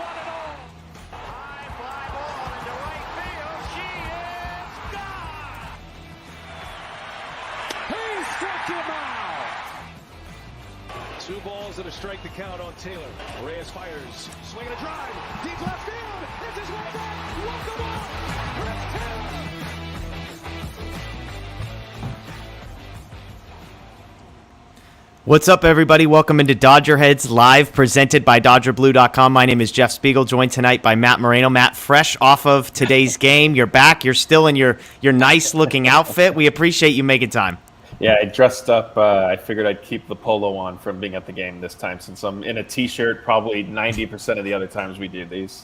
one and all. High fly ball into right field. She is gone. He struck him out. 2 balls and a strike to count on Taylor. Reyes fires, swinging a drive, deep left field. It's his way back. Walk the ball. Chris Taylor. What's up, everybody? Welcome into DodgerHeads Live, presented by DodgerBlue.com. My name is Jeff Spiegel, joined tonight by Matt Moreno. Matt, fresh off of today's game. You're back. You're still in your nice-looking outfit. We appreciate you making time. Yeah, I dressed up. I figured I'd keep the polo on from being at the game this time, since I'm in a T-shirt probably 90% of the other times we do these.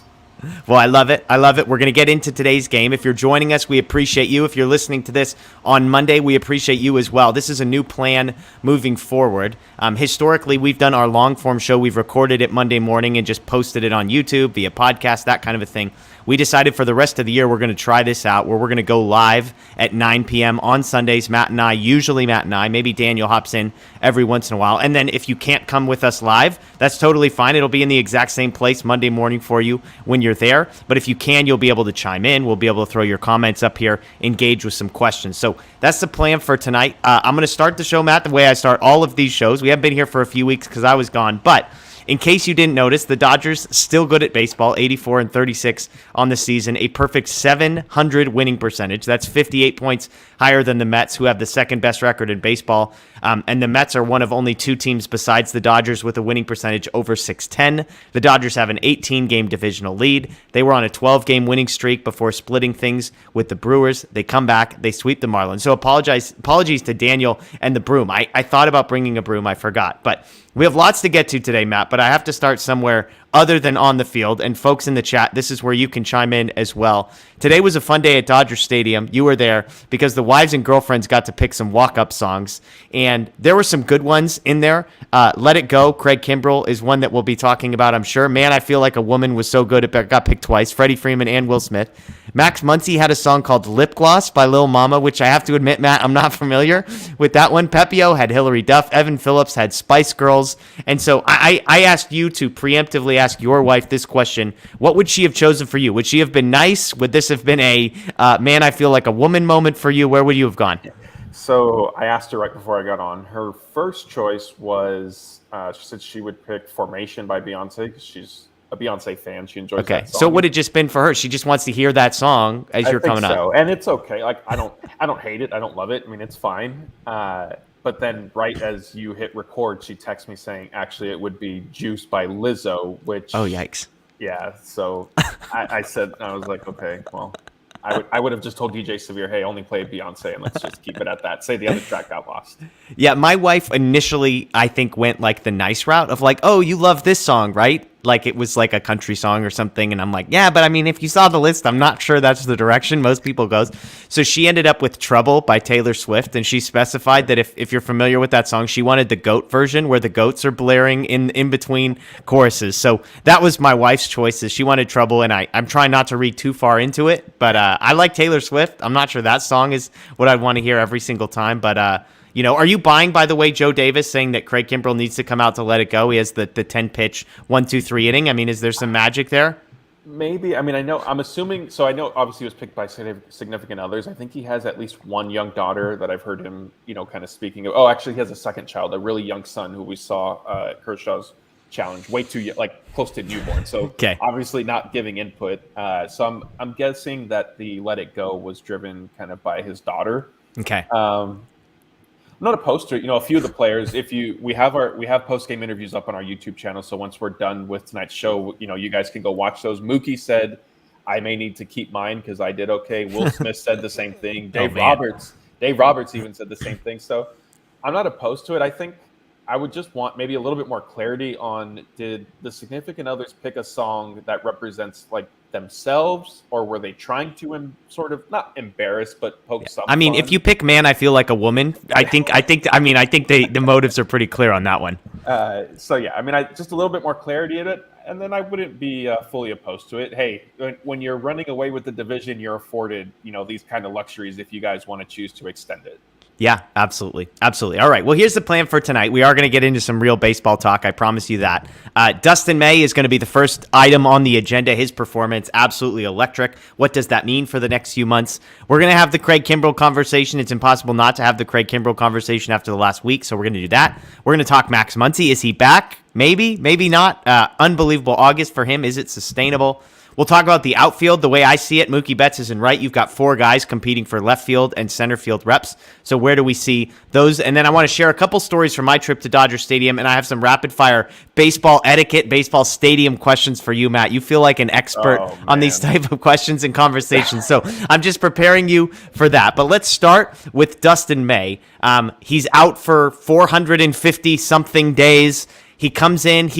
Well, I love it. I love it. We're going to get into today's game. If you're joining us, we appreciate you. If you're listening to this on Monday, we appreciate you as well. This is a new plan moving forward. Historically, we've done our long-form show. We've recorded it Monday morning and just posted it on YouTube via podcast, that kind of a thing. We decided for the rest of the year we're going to try this out, where we're going to go live at 9 p.m. on Sundays. Matt and I, usually Matt and I, maybe Daniel hops in every once in a while. And then if you can't come with us live, that's totally fine. It'll be in the exact same place Monday morning for you when you're there. But if you can, you'll be able to chime in. We'll be able to throw your comments up here, engage with some questions. So that's the plan for tonight. I'm going to start the show, Matt, the way I start all of these shows. We haven't been here for a few weeks because I was gone, but in case you didn't notice, the Dodgers still good at baseball, 84-36 on the season, a perfect 700 winning percentage. That's 58 points higher than the Mets, who have the second best record in baseball. And the Mets are one of only 2 teams besides the Dodgers with a winning percentage over 610. The Dodgers have an 18-game divisional lead. They were on a 12-game winning streak before splitting things with the Brewers. They come back, they sweep the Marlins. So apologies to Daniel and the broom. I thought about bringing a broom, I forgot. But we have lots to get to today, Matt, but I have to start somewhere other than on the field. And folks in the chat, this is where you can chime in as well. Today was a fun day at Dodger Stadium. You were there because the wives and girlfriends got to pick some walk-up songs, and there were some good ones in there. Let It Go, Craig Kimbrel, is one that we'll be talking about, I'm sure. Man, I Feel Like a Woman was so good it got picked twice. Freddie Freeman and Will Smith. Max Muncy had a song called Lip Gloss by Lil Mama, which I have to admit, Matt, I'm not familiar with that one. Pepio had Hillary Duff. Evan Phillips had Spice Girls. And so I asked you to preemptively ask your wife this question. What would she have chosen for you? Would she have been nice? Would this have been a Man, I Feel Like a Woman moment for you? Where would you have gone? So I asked her right before I got on. Her first choice was, she said she would pick Formation by Beyonce because she's a Beyonce fan. She enjoys that song. So would it just been for her? She just wants to hear that song as you're coming up. And it's okay. Like I don't hate it. I don't love it. I mean, it's fine. But then right as you hit record, she texts me saying, actually, it would be Juice by Lizzo, which... Oh, yikes. Yeah, so I was like, okay, well, I would have just told DJ Severe, hey, only play Beyonce, and let's just keep it at that. Say the other track got lost. Yeah, my wife initially, I think, went like the nice route of like, oh, you love this song, right? Like it was like a country song or something. And I'm like, yeah, but I mean, if you saw the list, I'm not sure that's the direction most people goes. So she ended up with Trouble by Taylor Swift. And she specified that if you're familiar with that song, she wanted the goat version where the goats are blaring in between choruses. So that was my wife's choices. She wanted Trouble. And I'm trying not to read too far into it. But I like Taylor Swift. I'm not sure that song is what I'd want to hear every single time. But you know, are you buying, by the way, Joe Davis saying that Craig Kimbrel needs to come out to Let It Go? He has the 10-pitch 1-2-3 inning. I mean, is there some magic there? Maybe. I mean, I'm assuming. So I know obviously he was picked by significant others. I think he has at least one young daughter that I've heard him, kind of speaking of. Oh, actually, he has a second child, a really young son who we saw at Kershaw's challenge, way too young, like close to newborn. So obviously not giving input. So I'm guessing that the Let It Go was driven kind of by his daughter. Okay. I'm not opposed to it. A few of the players, we have post-game interviews up on our YouTube channel. So once we're done with tonight's show, you guys can go watch those. Mookie said, I may need to keep mine because I did okay. Will Smith said the same thing. Dave Roberts even said the same thing. So I'm not opposed to it. I think I would just want maybe a little bit more clarity on, did the significant others pick a song that represents like themselves, or were they trying to sort of not embarrass but poke some I mean, fun? If you pick Man, I Feel Like a Woman, I think the motives are pretty clear on that one. So yeah, I mean, just a little bit more clarity in it, and then I wouldn't be fully opposed to it. Hey, when you're running away with the division, you're afforded these kind of luxuries if you guys want to choose to extend it. Yeah, absolutely. Absolutely. All right. Well, here's the plan for tonight. We are going to get into some real baseball talk. I promise you that. Dustin May is going to be the first item on the agenda. His performance, absolutely electric. What does that mean for the next few months? We're going to have the Craig Kimbrel conversation. It's impossible not to have the Craig Kimbrel conversation after the last week, so we're going to do that. We're going to talk Max Muncy. Is he back? Maybe, maybe not. Unbelievable August for him. Is it sustainable? We'll talk about the outfield. The way I see it, Mookie Betts is in right. You've got 4 guys competing for left field and center field reps. So where do we see those? And then I want to share a couple stories from my trip to Dodger Stadium, and I have some rapid-fire baseball etiquette, baseball stadium questions for you, Matt. You feel like an expert on these type of questions and conversations. So I'm just preparing you for that. But let's start with Dustin May. He's out for 450-something days. He comes in.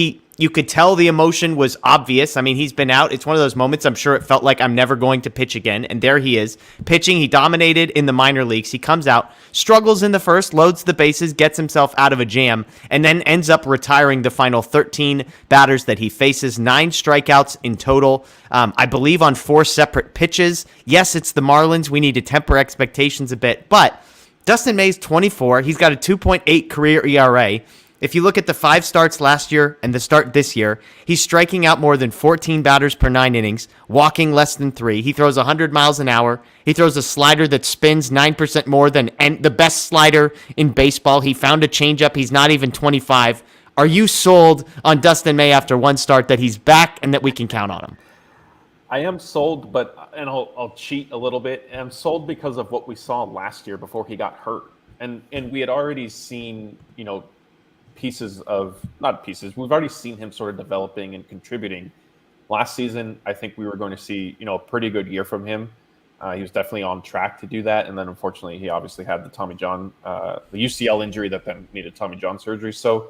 You could tell the emotion was obvious. I mean, he's been out. It's one of those moments I'm sure it felt like I'm never going to pitch again. And there he is, pitching. He dominated in the minor leagues. He comes out, struggles in the first, loads the bases, gets himself out of a jam, and then ends up retiring the final 13 batters that he faces. 9 strikeouts in total, I believe on 4 separate pitches. Yes, it's the Marlins. We need to temper expectations a bit. But Dustin May's 24. He's got a 2.8 career ERA. If you look at the 5 starts last year and the start this year, he's striking out more than 14 batters per 9 innings, walking less than 3. He throws 100 miles an hour. He throws a slider that spins 9% more than the best slider in baseball. He found a changeup. He's not even 25. Are you sold on Dustin May after 1 start that he's back and that we can count on him? I am sold, and I'll cheat a little bit. I'm sold because of what we saw last year before he got hurt. And we had already seen, we've already seen him sort of developing and contributing. Last season, I think we were going to see, a pretty good year from him. He was definitely on track to do that. And then unfortunately, he obviously had the the UCL injury that then needed Tommy John surgery. So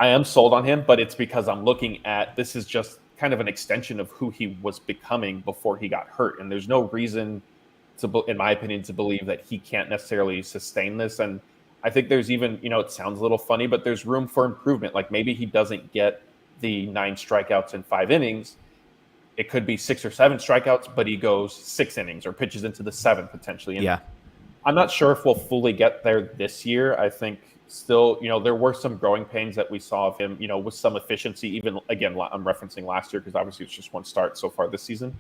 I am sold on him, but it's because I'm looking at, this is just kind of an extension of who he was becoming before he got hurt. And there's no reason in my opinion, to believe that he can't necessarily sustain this. And I think there's even, it sounds a little funny, but there's room for improvement. Like maybe he doesn't get the 9 strikeouts in 5 innings. It could be 6 or 7 strikeouts, but he goes 6 innings or pitches into the 7th potentially. And I'm not sure if we'll fully get there this year. I think still, there were some growing pains that we saw of him, with some efficiency. Even again, I'm referencing last year because obviously it's just 1 start so far this season.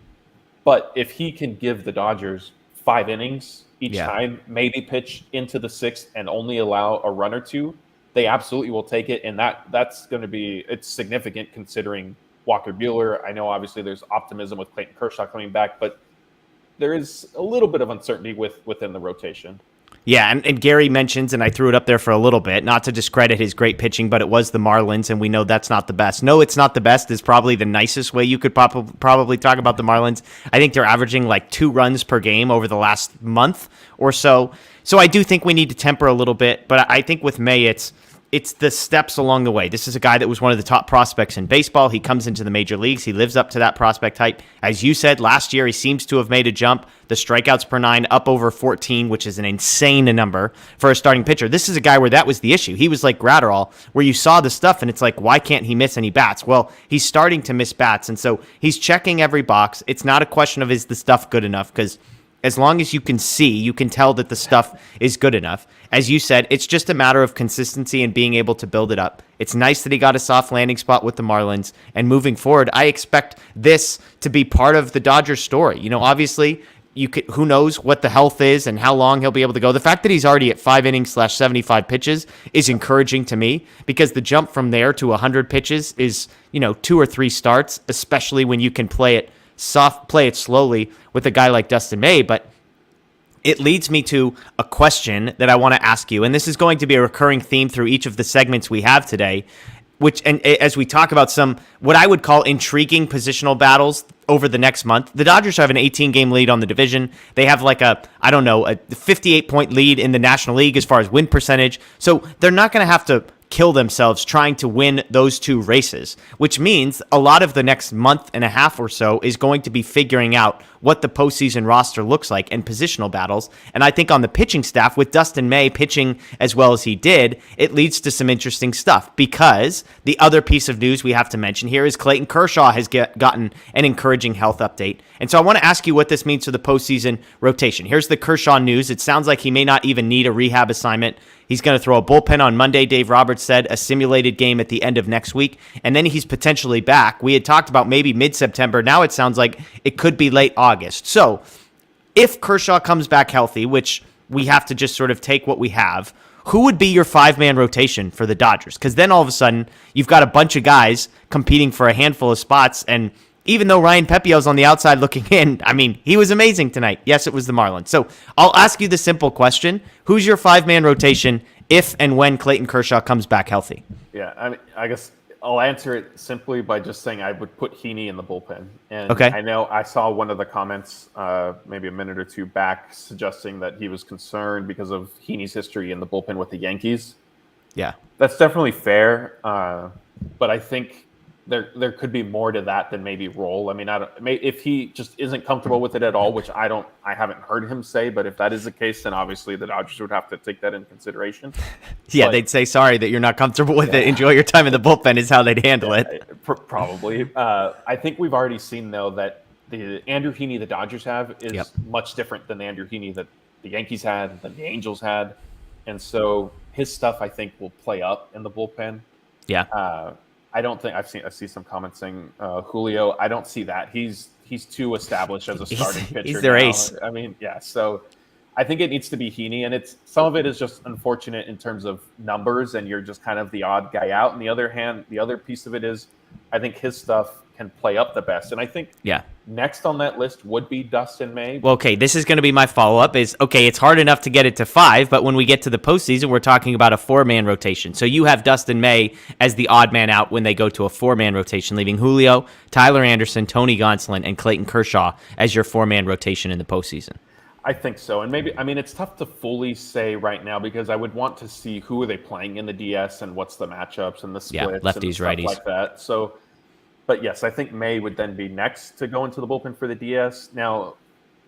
But if he can give the Dodgers 5 innings each time, maybe pitch into the 6th and only allow a run or 2, they absolutely will take it. And that's going to be, it's significant considering Walker Buehler. I know obviously there's optimism with Clayton Kershaw coming back, but there is a little bit of uncertainty within the rotation. Yeah, and Gary mentions, and I threw it up there for a little bit, not to discredit his great pitching, but it was the Marlins, and we know that's not the best. No, it's not the best is probably the nicest way you could probably talk about the Marlins. I think they're averaging like 2 runs per game over the last month or so. So I do think we need to temper a little bit, but I think with May, it's the steps along the way. This is a guy that was one of the top prospects in baseball. He comes into the major leagues. He lives up to that prospect hype. As you said, last year he seems to have made a jump. The strikeouts per 9 up over 14, which is an insane number for a starting pitcher. This is a guy where that was the issue. He was like Gratterall, where you saw the stuff and it's like, why can't he miss any bats? Well, he's starting to miss bats, and so he's checking every box. It's not a question of is the stuff good enough, because as long as you can see, you can tell that the stuff is good enough. As you said, it's just a matter of consistency and being able to build it up. It's nice that he got a soft landing spot with the Marlins. And moving forward, I expect this to be part of the Dodgers story. Obviously, who knows what the health is and how long he'll be able to go. The fact that he's already at 5 innings / 75 pitches is encouraging to me, because the jump from there to 100 pitches is, 2 or 3 starts, especially when you can play it slowly with a guy like Dustin May. But it leads me to a question that I want to ask you, and this is going to be a recurring theme through each of the segments we have today, and as we talk about some what I would call intriguing positional battles over the next month. The Dodgers have an 18-game lead on the division. They have like a 58-point lead in the National League as far as win percentage. So they're not going to have to kill themselves trying to win those two races, which means a lot of the next month and a half or so is going to be figuring out what the postseason roster looks like and positional battles. And I think on the pitching staff, with Dustin May pitching as well as he did, it leads to some interesting stuff, because the other piece of news we have to mention here is Clayton Kershaw has gotten an encouraging health update. And so I want to ask you what this means for the postseason rotation. Here's the Kershaw news. It sounds like he may not even need a rehab assignment. He's going to throw a bullpen on Monday, Dave Roberts said, a simulated game at the end of next week, and then he's potentially back. We had talked about maybe mid-September. Now it sounds like it could be late August. So if Kershaw comes back healthy, which we have to just sort of take what we have, who would be your five-man rotation for the Dodgers? Because then all of a sudden, you've got a bunch of guys competing for a handful of spots, and even though Ryan Pepiot's on the outside looking in, I mean, he was amazing tonight. Yes, it was the Marlins. So I'll ask you the simple question. Who's your five-man rotation if and when Clayton Kershaw comes back healthy? Yeah, I mean, I guess I'll answer it simply by just saying I would put Heaney in the bullpen. And okay. I know I saw one of the comments maybe a minute or two back suggesting that he was concerned because of Heaney's history in the bullpen with the Yankees. Yeah. That's definitely fair. But I think there could be more to that than maybe role. I mean, if he just isn't comfortable with it at all, which I haven't heard him say, but if that is the case, then obviously the Dodgers would have to take that into consideration. Yeah, they'd say, sorry that you're not comfortable with it. Enjoy your time in the bullpen is how they'd handle it. Probably. I think we've already seen, though, that the Andrew Heaney the Dodgers have is much different than the Andrew Heaney that the Yankees had, that the Angels had. And so his stuff, I think, will play up in the bullpen. Yeah. I don't think I see some comments saying Julio. I don't see that. He's too established as a starting pitcher. He's their ace. I mean, yeah. So I think it needs to be Heaney, and some of it is just unfortunate in terms of numbers, and you're just kind of the odd guy out. On the other hand, the other piece of it is I think his stuff can play up the best, and I think next on that list would be Dustin May. Well, okay, this is going to be my follow-up is, okay, it's hard enough to get it to 5, but when we get to the postseason, we're talking about a 4-man rotation. So you have Dustin May as the odd man out when they go to a 4-man rotation, leaving Julio, Tyler Anderson, Tony Gonsolin, and Clayton Kershaw as your 4-man rotation in the postseason. I think so. And maybe, I mean, it's tough to fully say right now because I would want to see who are they playing in the DS and what's the matchups and the splits lefties, and stuff righties. Like that. So, but yes, I think May would then be next to go into the bullpen for the DS. Now,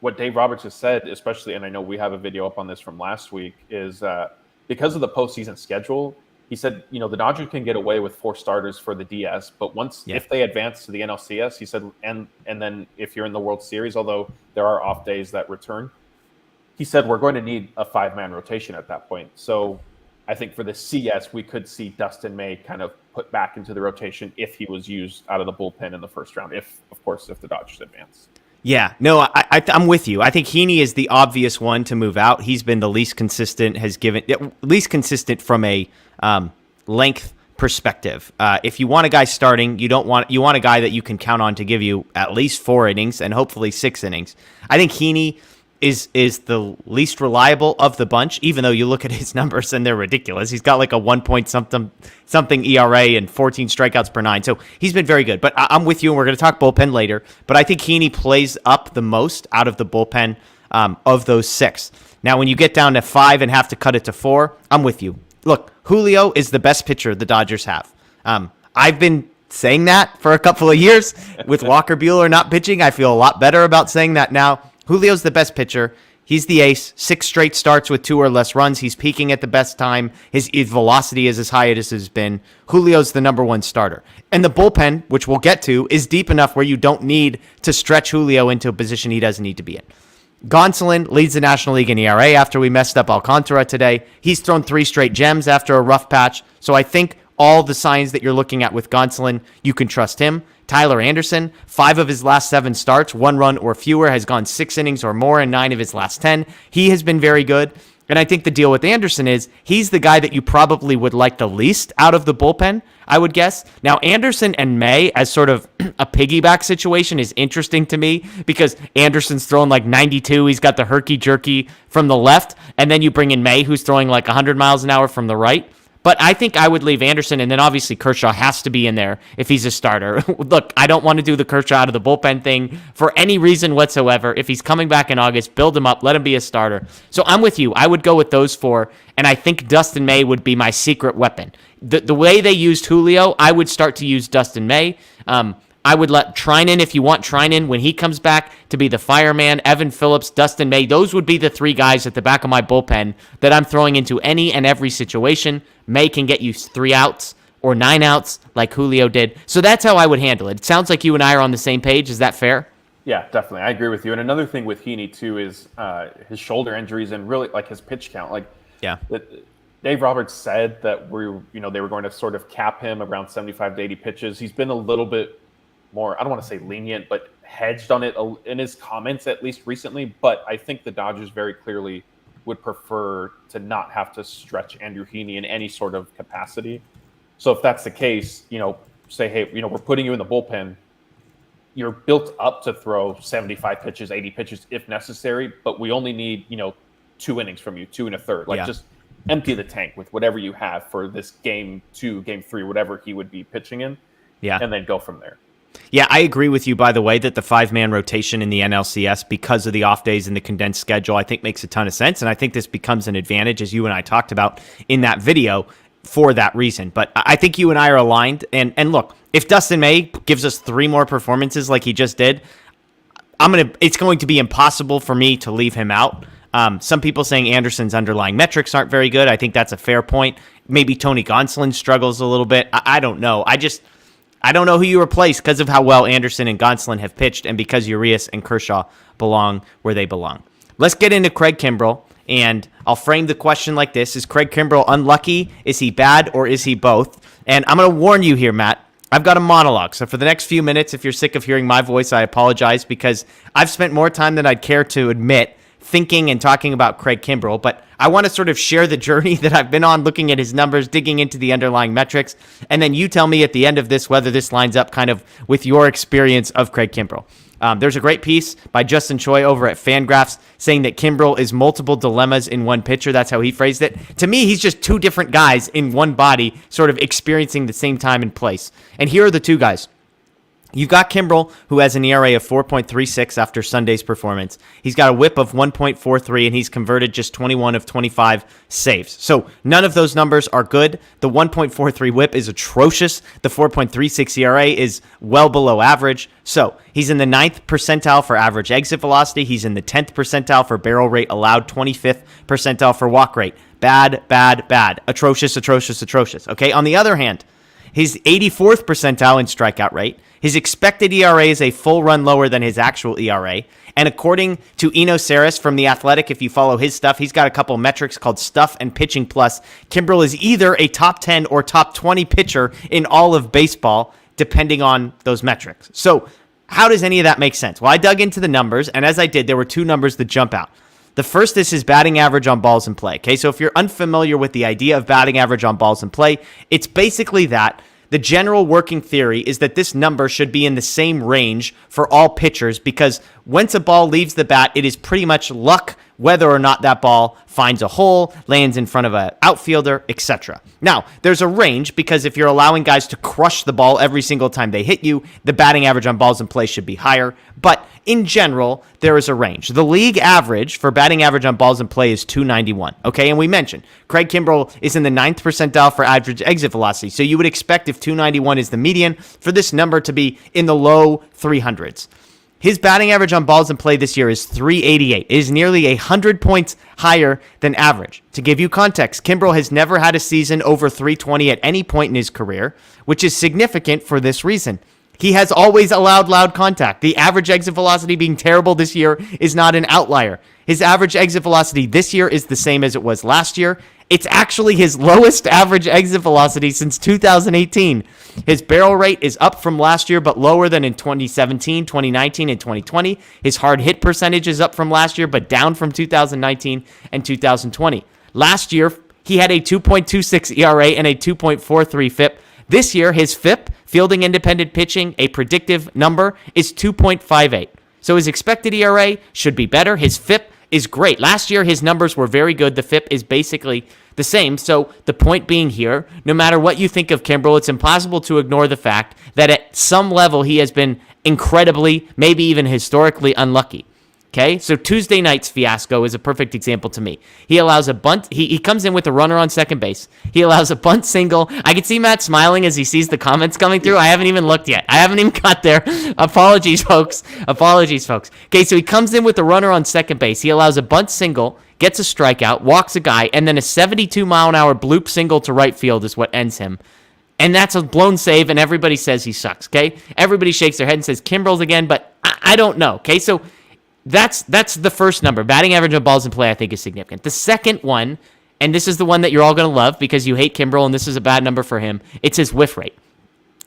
what Dave Roberts has said, especially, and I know we have a video up on this from last week, is because of the postseason schedule, he said, you know, the Dodgers can get away with 4 starters for the DS, but if they advance to the NLCS, he said, and then if you're in the World Series, although there are off days that return, he said we're going to need a 5-man rotation at that point. So I think for the CS, we could see Dustin May kind of put back into the rotation if he was used out of the bullpen in the first round, if the Dodgers advance. Yeah, no, I'm with you. I think Heaney is the obvious one to move out. He's been the least consistent, from a length perspective. If you want a guy starting, you want a guy that you can count on to give you at least 4 innings and hopefully 6 innings. I think Heaney is the least reliable of the bunch, even though you look at his numbers and they're ridiculous. He's got like a 1 point something ERA and 14 strikeouts per 9. So he's been very good. But I'm with you, and we're going to talk bullpen later. But I think Heaney plays up the most out of the bullpen of those 6. Now, when you get down to 5 and have to cut it to 4, I'm with you. Look, Julio is the best pitcher the Dodgers have. I've been saying that for a couple of years. With Walker Buehler not pitching, I feel a lot better about saying that now. Julio's the best pitcher. He's the ace. 6 straight starts with 2 or less runs. He's peaking at the best time. His velocity is as high as it has been. Julio's the number 1 starter. And the bullpen, which we'll get to, is deep enough where you don't need to stretch Julio into a position he doesn't need to be in. Gonsolin leads the National League in ERA after we messed up Alcantara today. He's thrown 3 straight gems after a rough patch. So I think all the signs that you're looking at with Gonsolin, you can trust him. Tyler Anderson, 5 of his last 7 starts, 1 run or fewer, has gone 6 innings or more in 9 of his last 10. He has been very good. And I think the deal with Anderson is he's the guy that you probably would like the least out of the bullpen, I would guess. Now, Anderson and May as sort of a piggyback situation is interesting to me because Anderson's throwing like 92. He's got the herky-jerky from the left. And then you bring in May, who's throwing like 100 miles an hour from the right. But I think I would leave Anderson, and then obviously Kershaw has to be in there if he's a starter. Look, I don't want to do the Kershaw out of the bullpen thing for any reason whatsoever. If he's coming back in August, build him up, let him be a starter. So I'm with you. I would go with those 4, and I think Dustin May would be my secret weapon. the way they used Julio, I would start to use Dustin May. I would let Treinen, if you want Treinen, when he comes back, to be the fireman. Evan Phillips, Dustin May, those would be the three guys at the back of my bullpen that I'm throwing into any and every situation. May can get you 3 outs or 9 outs like Julio did. So that's how I would handle it. It sounds like you and I are on the same page. Is that fair? Yeah, definitely. I agree with you. And another thing with Heaney, too, is his shoulder injuries and really like his pitch count. Like, yeah. Dave Roberts said that they were going to sort of cap him around 75 to 80 pitches. He's been a little bit more, I don't want to say lenient, but hedged on it in his comments, at least recently. But I think the Dodgers very clearly would prefer to not have to stretch Andrew Heaney in any sort of capacity. So if that's the case, say, hey, we're putting you in the bullpen. You're built up to throw 75 pitches, 80 pitches if necessary, but we only need, 2 innings from you, 2 1/3. Just empty the tank with whatever you have for this game 2, game 3, whatever he would be pitching in, and then go from there. Yeah, I agree with you, by the way, that the 5-man rotation in the NLCS, because of the off days and the condensed schedule, I think makes a ton of sense. And I think this becomes an advantage, as you and I talked about in that video, for that reason. But I think you and I are aligned. And look, if Dustin May gives us 3 more performances like he just did, it's going to be impossible for me to leave him out. Some people saying Anderson's underlying metrics aren't very good. I think that's a fair point. Maybe Tony Gonsolin struggles a little bit. I don't know. I don't know who you replace because of how well Anderson and Gonsolin have pitched and because Urias and Kershaw belong where they belong. Let's get into Craig Kimbrel, and I'll frame the question like this. Is Craig Kimbrel unlucky? Is he bad, or is he both? And I'm going to warn you here, Matt. I've got a monologue, so for the next few minutes, if you're sick of hearing my voice, I apologize because I've spent more time than I'd care to admit thinking and talking about Craig Kimbrel, but I want to sort of share the journey that I've been on, looking at his numbers, digging into the underlying metrics, and then you tell me at the end of this whether this lines up kind of with your experience of Craig Kimbrel. There's a great piece by Justin Choi over at Fangraphs saying that Kimbrel is multiple dilemmas in one pitcher. That's how he phrased it. To me, he's just 2 different guys in one body sort of experiencing the same time and place. And here are the 2 guys. You've got Kimbrel, who has an ERA of 4.36 after Sunday's performance. He's got a whip of 1.43, and he's converted just 21 of 25 saves. So none of those numbers are good. The 1.43 whip is atrocious. The 4.36 ERA is well below average. So he's in the 9th percentile for average exit velocity. He's in the 10th percentile for barrel rate allowed, 25th percentile for walk rate. Bad, bad, bad. Atrocious, atrocious, atrocious. Okay, on the other hand, his 84th percentile in strikeout rate. His expected ERA is a full run lower than his actual ERA. And according to Eno Saris from The Athletic, if you follow his stuff, he's got a couple metrics called Stuff and Pitching Plus. Kimbrel is either a top 10 or top 20 pitcher in all of baseball, depending on those metrics. So how does any of that make sense? Well, I dug into the numbers, and as I did, there were 2 numbers that jump out. The first is his batting average on balls in play. Okay, so if you're unfamiliar with the idea of batting average on balls in play, it's basically that the general working theory is that this number should be in the same range for all pitchers because once a ball leaves the bat, it is pretty much luck whether or not that ball finds a hole, lands in front of an outfielder, etc. Now, there's a range because if you're allowing guys to crush the ball every single time they hit you, the batting average on balls in play should be higher. But in general, there is a range. The league average for batting average on balls in play is 291. Okay, and we mentioned Craig Kimbrel is in the 9th percentile for average exit velocity. So you would expect if 291 is the median for this number to be in the low 300s. His batting average on balls in play this year is 388. It is nearly 100 points higher than average. To give you context, Kimbrel has never had a season over 320 at any point in his career, which is significant for this reason. He has always allowed loud contact. The average exit velocity being terrible this year is not an outlier. His average exit velocity this year is the same as it was last year. It's actually his lowest average exit velocity since 2018. His barrel rate is up from last year, but lower than in 2017, 2019, and 2020. His hard hit percentage is up from last year, but down from 2019 and 2020. Last year, he had a 2.26 ERA and a 2.43 FIP. This year, his FIP, fielding independent pitching, a predictive number, is 2.58. So his expected ERA should be better. His FIP is great. Last year, his numbers were very good. The FIP is basically the same. So the point being here, no matter what you think of Kimbrel, it's impossible to ignore the fact that at some level he has been incredibly, maybe even historically unlucky. Okay, so Tuesday night's fiasco is a perfect example to me. He allows a bunt. He comes in with a runner on second base. He allows a bunt single. I can see Matt smiling as he sees the comments coming through. I haven't even looked yet. I haven't even got there. Apologies, folks. Okay, so he comes in with a runner on second base. He allows a bunt single, gets a strikeout, walks a guy, and then a 72-mile-an-hour bloop single to right field is what ends him. And that's a blown save, and everybody says he sucks, okay? Everybody shakes their head and says Kimbrel's again, but I don't know, okay? So that's the first number. Batting average on balls in play, I think, is significant. The second one, and this is the one that you're all going to love because you hate Kimbrel, and this is a bad number for him, it's his whiff rate.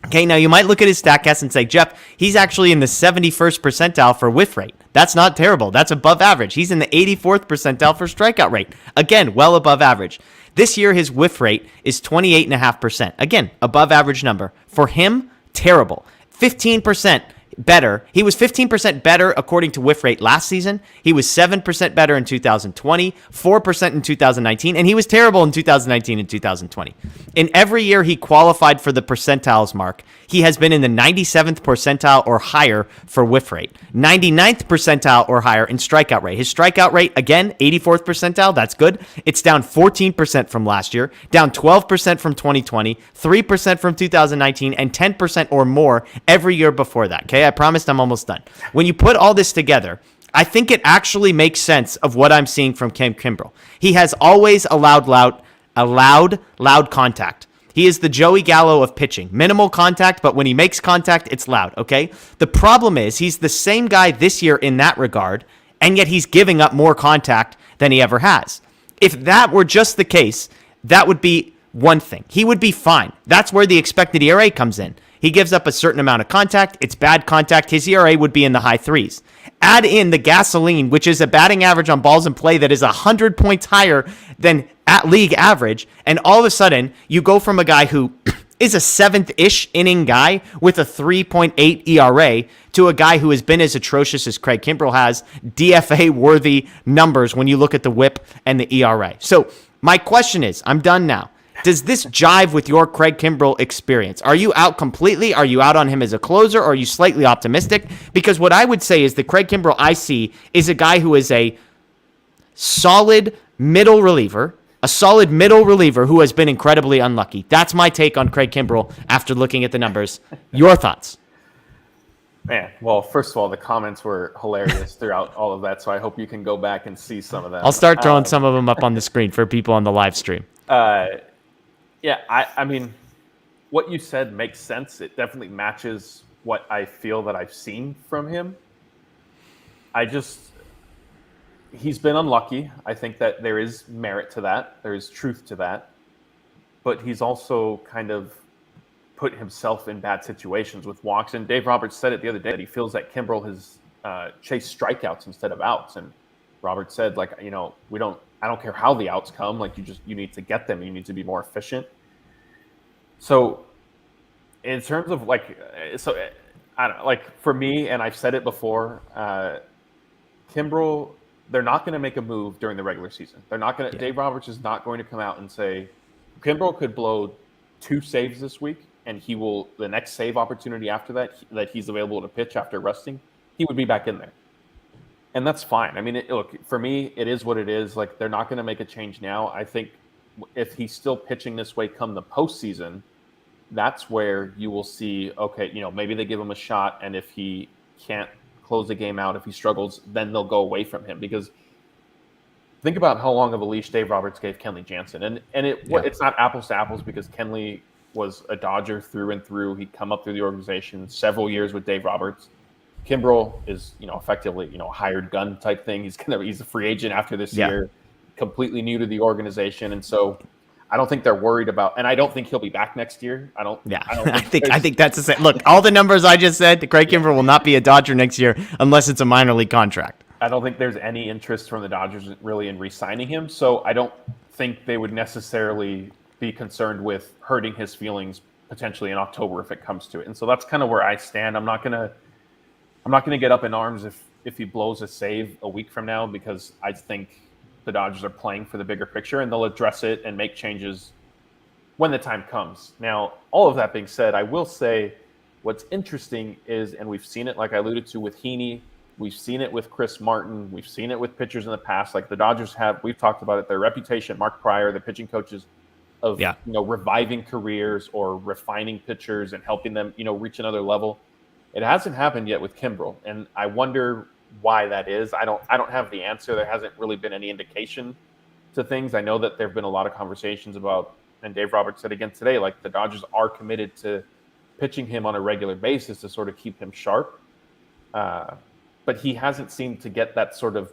Okay, now you might look at his StatCast and say, Jeff, he's actually in the 71st percentile for whiff rate. That's not terrible. That's above average. He's in the 84th percentile for strikeout rate. Again, well above average. This year, his whiff rate is 28.5%. Again, above average number. For him, terrible. 15% better. He was 15% better according to whiff rate last season. He was 7% better in 2020, 4% in 2019, and he was terrible in 2019 and 2020. In every year he qualified for the percentiles mark, he has been in the 97th percentile or higher for whiff rate, 99th percentile or higher in strikeout rate. His strikeout rate, again, 84th percentile, that's good. It's down 14% from last year, down 12% from 2020, 3% from 2019, and 10% or more every year before that, okay? I promised I'm almost done. When you put all this together, I think it actually makes sense of what I'm seeing from Craig Kimbrel. He has always allowed loud contact. He is the Joey Gallo of pitching. Minimal contact, but when he makes contact, it's loud, okay? The problem is he's the same guy this year in that regard, and yet he's giving up more contact than he ever has. If that were just the case, that would be one thing. He would be fine. That's where the expected ERA comes in. He gives up a certain amount of contact. It's bad contact. His ERA would be in the high threes. Add in the gasoline, which is a batting average on balls in play that is 100 points higher than at league average, and all of a sudden, you go from a guy who is a seventh-ish inning guy with a 3.8 ERA to a guy who has been as atrocious as Craig Kimbrel has, DFA-worthy numbers when you look at the whip and the ERA. So my question is, I'm done now. Does this jive with your Craig Kimbrel experience? Are you out completely? Are you out on him as a closer? Or are you slightly optimistic? Because what I would say is the Craig Kimbrel I see is a guy who is a solid middle reliever who has been incredibly unlucky. That's my take on Craig Kimbrel after looking at the numbers. Your thoughts? Man, well, first of all, the comments were hilarious throughout all of that, so I hope you can go back and see some of them. I'll start throwing some of them up on the screen for people on the live stream. Yeah, I mean, what you said makes sense. It definitely matches what I feel that I've seen from him. He's been unlucky. I think that there is merit to that. There is truth to that. But he's also kind of put himself in bad situations with walks. And Dave Roberts said it the other day that he feels that Kimbrel has chased strikeouts instead of outs. And Roberts said, like, I don't care how the outs come. Like, you need to get them. You need to be more efficient. So in terms of I don't know, like for me, and I've said it before, Kimbrel, they're not going to make a move during the regular season. They're not going to, Dave Roberts is not going to come out and say, Kimbrel could blow 2 saves this week, and the next save opportunity after that he's available to pitch after resting, he would be back in there. And that's fine. I mean, look, for me, it is what it is. Like, they're not going to make a change now. I think if he's still pitching this way come the postseason, that's where you will see, okay, maybe they give him a shot, and if he can't close the game out, if he struggles, then they'll go away from him. Because think about how long of a leash Dave Roberts gave Kenley Jansen. And it's not apples to apples because Kenley was a Dodger through and through. He'd come up through the organization several years with Dave Roberts. Kimbrel is, effectively, a hired gun type thing. He's a free agent after this year, completely new to the organization. And so I don't think they're worried about, and I don't think he'll be back next year. I think that's the same. Look, all the numbers I just said, Craig Kimbrel will not be a Dodger next year unless it's a minor league contract. I don't think there's any interest from the Dodgers really in re-signing him. So I don't think they would necessarily be concerned with hurting his feelings potentially in October if it comes to it. And so that's kind of where I stand. I'm not gonna get up in arms if he blows a save a week from now, because I think the Dodgers are playing for the bigger picture, and they'll address it and make changes when the time comes. Now, all of that being said, I will say what's interesting is, and we've seen it, like I alluded to with Heaney, We've seen it with Chris Martin. We've seen it with pitchers in the past. Like the Dodgers have, we've talked about it, their reputation, Mark Pryor, the pitching coaches, of reviving careers or refining pitchers and helping them, reach another level. It hasn't happened yet with Kimbrel, and I wonder why that is. I don't have the answer. There hasn't really been any indication to things. I know that there have been a lot of conversations about, and Dave Roberts said again today, like the Dodgers are committed to pitching him on a regular basis to sort of keep him sharp. But he hasn't seemed to get that sort of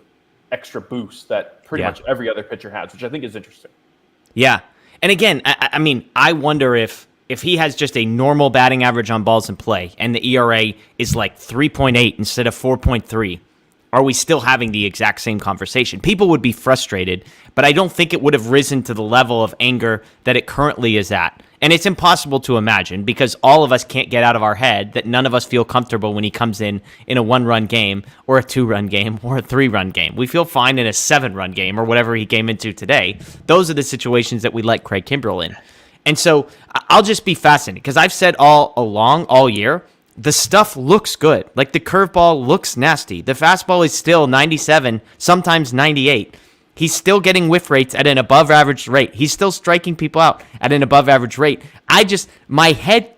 extra boost that pretty much every other pitcher has, which I think is interesting. Yeah. And again, I mean, I wonder if he has just a normal batting average on balls in play and the ERA is like 3.8 instead of 4.3, are we still having the exact same conversation? People would be frustrated, but I don't think it would have risen to the level of anger that it currently is at. And it's impossible to imagine because all of us can't get out of our head that none of us feel comfortable when he comes in a 1-run game or a 2-run game or a 3-run game. We feel fine in a 7-run game or whatever he came into today. Those are the situations that we let Craig Kimbrel in. And so I'll just be fascinated because I've said all year, the stuff looks good. Like the curveball looks nasty. The fastball is still 97, sometimes 98. He's still getting whiff rates at an above average rate. He's still striking people out at an above average rate. My head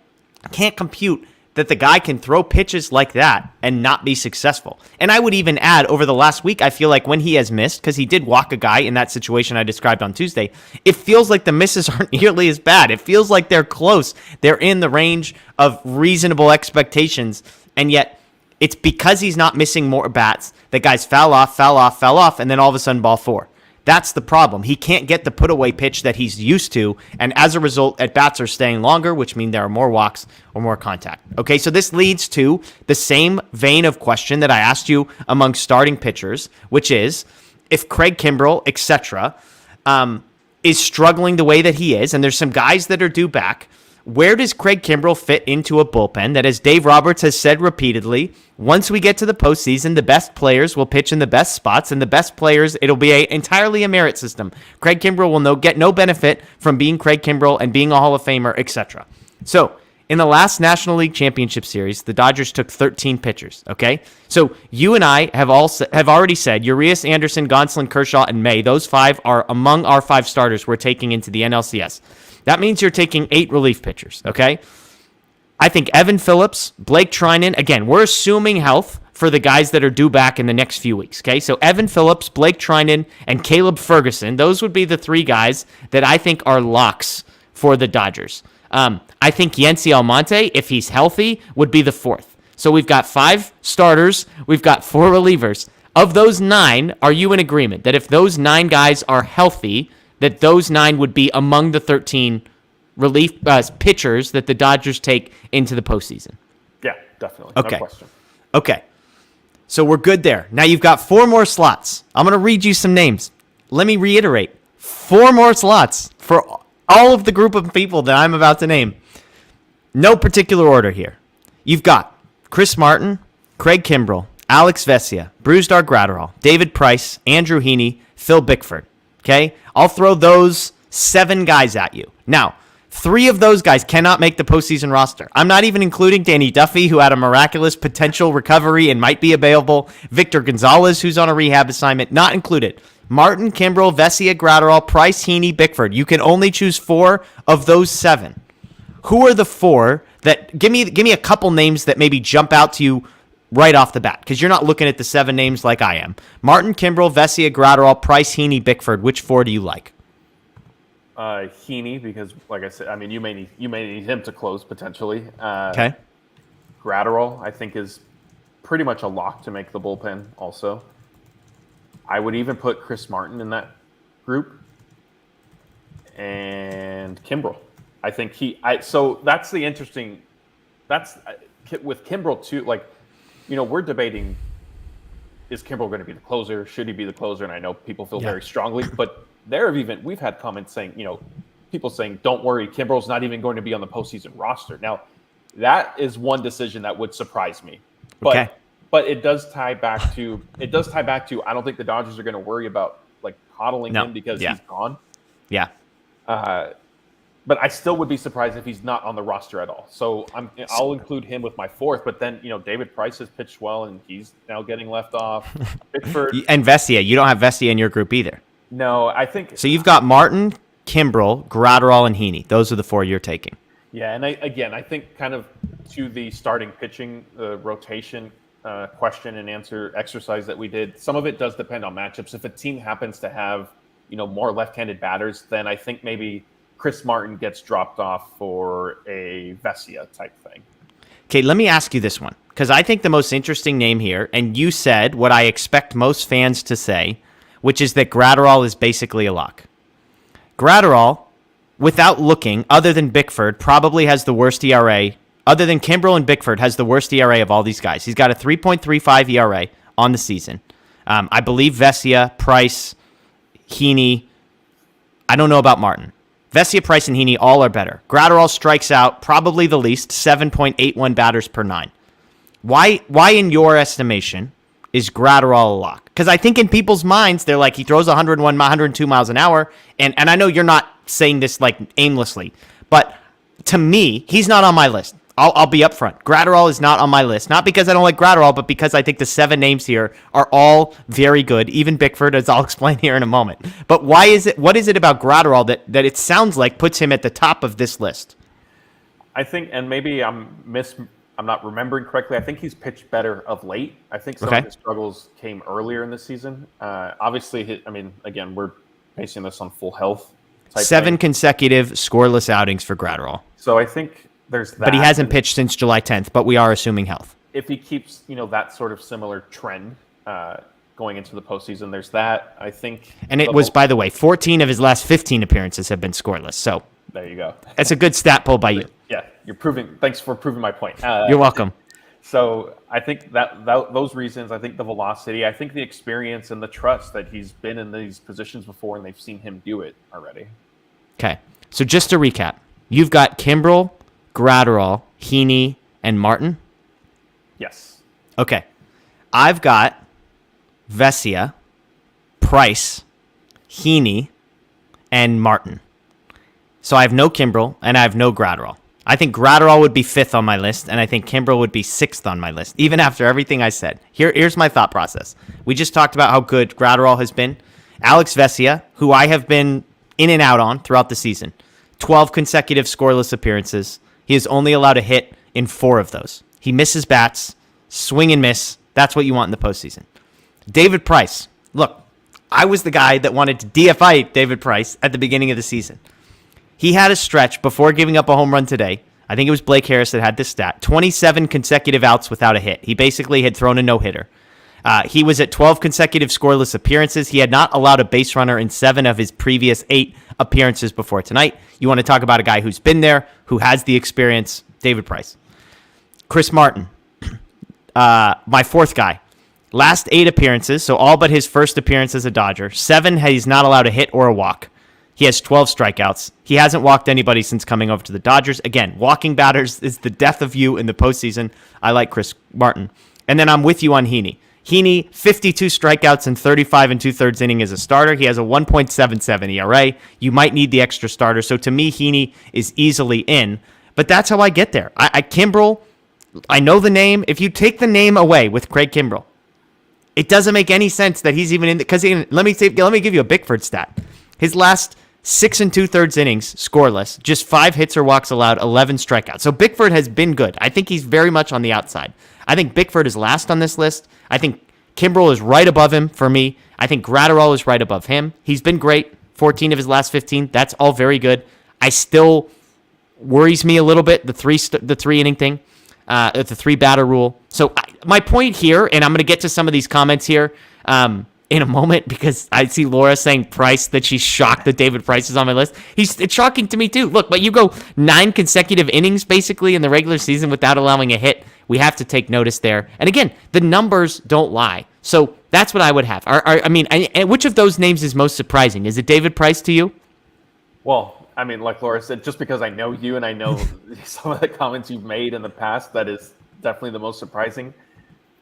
can't compute that the guy can throw pitches like that and not be successful. And I would even add over the last week, I feel like when he has missed, because he did walk a guy in that situation I described on Tuesday, it feels like the misses aren't nearly as bad. It feels like they're close. They're in the range of reasonable expectations. And yet it's because he's not missing more bats that guys foul off, and then all of a sudden ball 4. That's the problem. He can't get the put-away pitch that he's used to, and as a result, at-bats are staying longer, which means there are more walks or more contact. Okay, so this leads to the same vein of question that I asked you among starting pitchers, which is, if Craig Kimbrel, etc., is struggling the way that he is, and there's some guys that are due back, where does Craig Kimbrel fit into a bullpen that, as Dave Roberts has said repeatedly, once we get to the postseason, the best players will pitch in the best spots, and the best players, it'll be entirely a merit system. Craig Kimbrel will get no benefit from being Craig Kimbrel and being a Hall of Famer, etc. So, in the last National League Championship Series, the Dodgers took 13 pitchers, okay? So, you and I have already said Urias, Anderson, Gonsolin, Kershaw, and May, those 5 are among our 5 starters we're taking into the NLCS. That means you're taking 8 relief pitchers, okay? I think Evan Phillips, Blake Trinan, again, we're assuming health for the guys that are due back in the next few weeks, okay? So Evan Phillips, Blake Trinan, and Caleb Ferguson, those would be the 3 guys that I think are locks for the Dodgers. I think Yency Almonte, if he's healthy, would be the 4th. So we've got 5 starters, we've got 4 relievers. Of those 9, are you in agreement that if those 9 guys are healthy, that those 9 would be among the 13 relief pitchers that the Dodgers take into the postseason? Yeah, definitely. Okay. No question. Okay. So we're good there. Now you've got 4 more slots. I'm going to read you some names. Let me reiterate. 4 more slots for all of the group of people that I'm about to name. No particular order here. You've got Chris Martin, Craig Kimbrel, Alex Vesia, Brusdar Graterol, David Price, Andrew Heaney, Phil Bickford. Okay? I'll throw those 7 guys at you. Now, 3 of those guys cannot make the postseason roster. I'm not even including Danny Duffy, who had a miraculous potential recovery and might be available. Victor Gonzalez, who's on a rehab assignment, not included. Martin, Kimbrel, Vesia, Graterol, Price, Heaney, Bickford. You can only choose 4 of those 7. Who are the 4 that... Give me a couple names that maybe jump out to you right off the bat, because you're not looking at the 7 names like I am. Martin, Kimbrel, Vesia, Graterol, Price, Heaney, Bickford. Which 4 do you like? Heaney, because like I said, I mean, you may need him to close potentially. Okay. Graterol, I think, is pretty much a lock to make the bullpen also. I would even put Chris Martin in that group. And Kimbrel. I think so that's the interesting, with Kimbrel too, like, we're debating, is Kimbrel going to be the closer? Should he be the closer? And I know people feel very strongly, but we've had comments saying, people saying, don't worry, Kimbrel's not even going to be on the postseason roster. Now, that is one decision that would surprise me. But it does tie back to I don't think the Dodgers are going to worry about like coddling him because he's gone. Yeah. but I still would be surprised if he's not on the roster at all. So I'll include him with my fourth. But then David Price has pitched well, and he's now getting left off. Bickford And Vesia, you don't have Vesia in your group either. No, I think so. You've got Martin, Kimbrel, Gratterall, and Heaney. Those are the 4 you're taking. Yeah, and I think kind of to the starting pitching rotation question and answer exercise that we did, some of it does depend on matchups. If a team happens to have, more left-handed batters, then I think maybe Chris Martin gets dropped off for a Vesia type thing. Okay, let me ask you this one, because I think the most interesting name here, and you said what I expect most fans to say, which is that Gratterall is basically a lock. Gratterall, without looking, other than Bickford, probably has the worst ERA. Other than Kimbrel and Bickford, has the worst ERA of all these guys. He's got a 3.35 ERA on the season. I believe Vesia, Price, Heaney. I don't know about Martin. Vesia, Price, and Heaney all are better. Gratterall strikes out probably the least, 7.81 batters per 9. Why in your estimation, is Gratterall a lock? Because I think in people's minds, they're like, he throws 101, 102 miles an hour. And I know you're not saying this like aimlessly, but to me, he's not on my list. I'll be upfront. Gratterall is not on my list. Not because I don't like Gratterall, but because I think the 7 names here are all very good. Even Bickford, as I'll explain here in a moment. But what is it about Gratterall that it sounds like puts him at the top of this list? I think, and maybe I'm not remembering correctly. I think he's pitched better of late. I think some of his struggles came earlier in the season. Obviously, again, we're basing this on full health. 7 consecutive scoreless outings for Gratterall. So I think there's that. But he hasn't pitched since July 10th, but we are assuming health. If he keeps, that sort of similar trend going into the postseason, there's that. I think. And it was, by the way, 14 of his last 15 appearances have been scoreless. So there you go. That's a good stat pull by you. Yeah, thanks for proving my point. You're welcome. So I think that those reasons, I think the velocity, I think the experience and the trust that he's been in these positions before and they've seen him do it already. Okay. So just to recap, you've got Kimbrel, Gratterall, Heaney, and Martin? Yes. Okay. I've got Vesia, Price, Heaney, and Martin. So I have no Kimbrel and I have no Gratterall. I think Gratterall would be 5th on my list, and I think Kimbrel would be 6th on my list, even after everything I said. Here's my thought process. We just talked about how good Gratterall has been. Alex Vesia, who I have been in and out on throughout the season, 12 consecutive scoreless appearances. He is only allowed a hit in 4 of those. He misses bats, swing and miss. That's what you want in the postseason. David Price. Look, I was the guy that wanted to DFI David Price at the beginning of the season. He had a stretch before giving up a home run today. I think it was Blake Harris that had this stat. 27 consecutive outs without a hit. He basically had thrown a no-hitter. He was at 12 consecutive scoreless appearances. He had not allowed a base runner in 7 of his previous 8 appearances before tonight. You want to talk about a guy who's been there, who has the experience, David Price. Chris Martin, my 4th guy. Last 8 appearances, so all but his first appearance as a Dodger. 7, he's not allowed a hit or a walk. He has 12 strikeouts. He hasn't walked anybody since coming over to the Dodgers. Again, walking batters is the death of you in the postseason. I like Chris Martin. And then I'm with you on Heaney. Heaney, 52 strikeouts and 35 2/3 inning as a starter. He has a 1.77 ERA. You might need the extra starter. So to me, Heaney is easily in. But that's how I get there. Kimbrel, I know the name. If you take the name away with Craig Kimbrel, it doesn't make any sense that he's even in. Because let me give you a Bickford stat. His last 6 2/3 innings, scoreless, just 5 hits or walks allowed, 11 strikeouts. So Bickford has been good. I think he's very much on the outside. I think Bickford is last on this list. I think Kimbrel is right above him for me. I think Gratterall is right above him. He's been great. 14 of his last 15. That's all very good. I still worries me a little bit, the 3 inning thing, the 3 batter rule. So my point here, and I'm going to get to some of these comments here, in a moment, because I see Laura saying Price, that she's shocked that David Price is on my list. It's shocking to me too. Look, but you go 9 consecutive innings basically in the regular season without allowing a hit. We have to take notice there. And again, the numbers don't lie. So that's what I would have. Which of those names is most surprising? Is it David Price to you? Well, like Laura said, just because I know you and I know some of the comments you've made in the past, that is definitely the most surprising.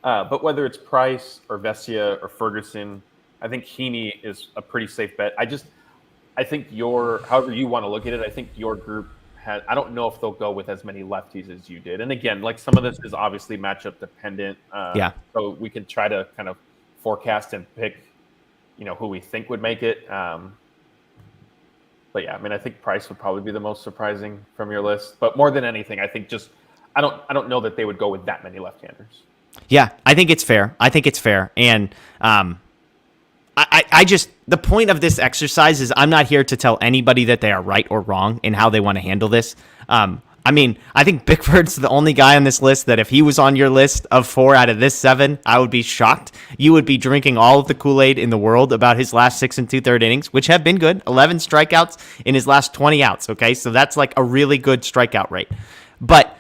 But whether it's Price or Vesia or Ferguson, I think Heaney is a pretty safe bet. I think however you want to look at it, I think your group has, I don't know if they'll go with as many lefties as you did. And again, like some of this is obviously matchup dependent. So we can try to kind of forecast and pick, who we think would make it. But yeah, I mean, I think Price would probably be the most surprising from your list. But more than anything, I think I don't know that they would go with that many left-handers. Yeah, I think it's fair. And I just, the point of this exercise is I'm not here to tell anybody that they are right or wrong in how they want to handle this. I mean, I think Bickford's the only guy on this list that if he was on your list of 4 out of this 7, I would be shocked. You would be drinking all of the Kool-Aid in the world about his last 6 2/3 innings, which have been good. 11 strikeouts in his last 20 outs, okay? So that's like a really good strikeout rate. But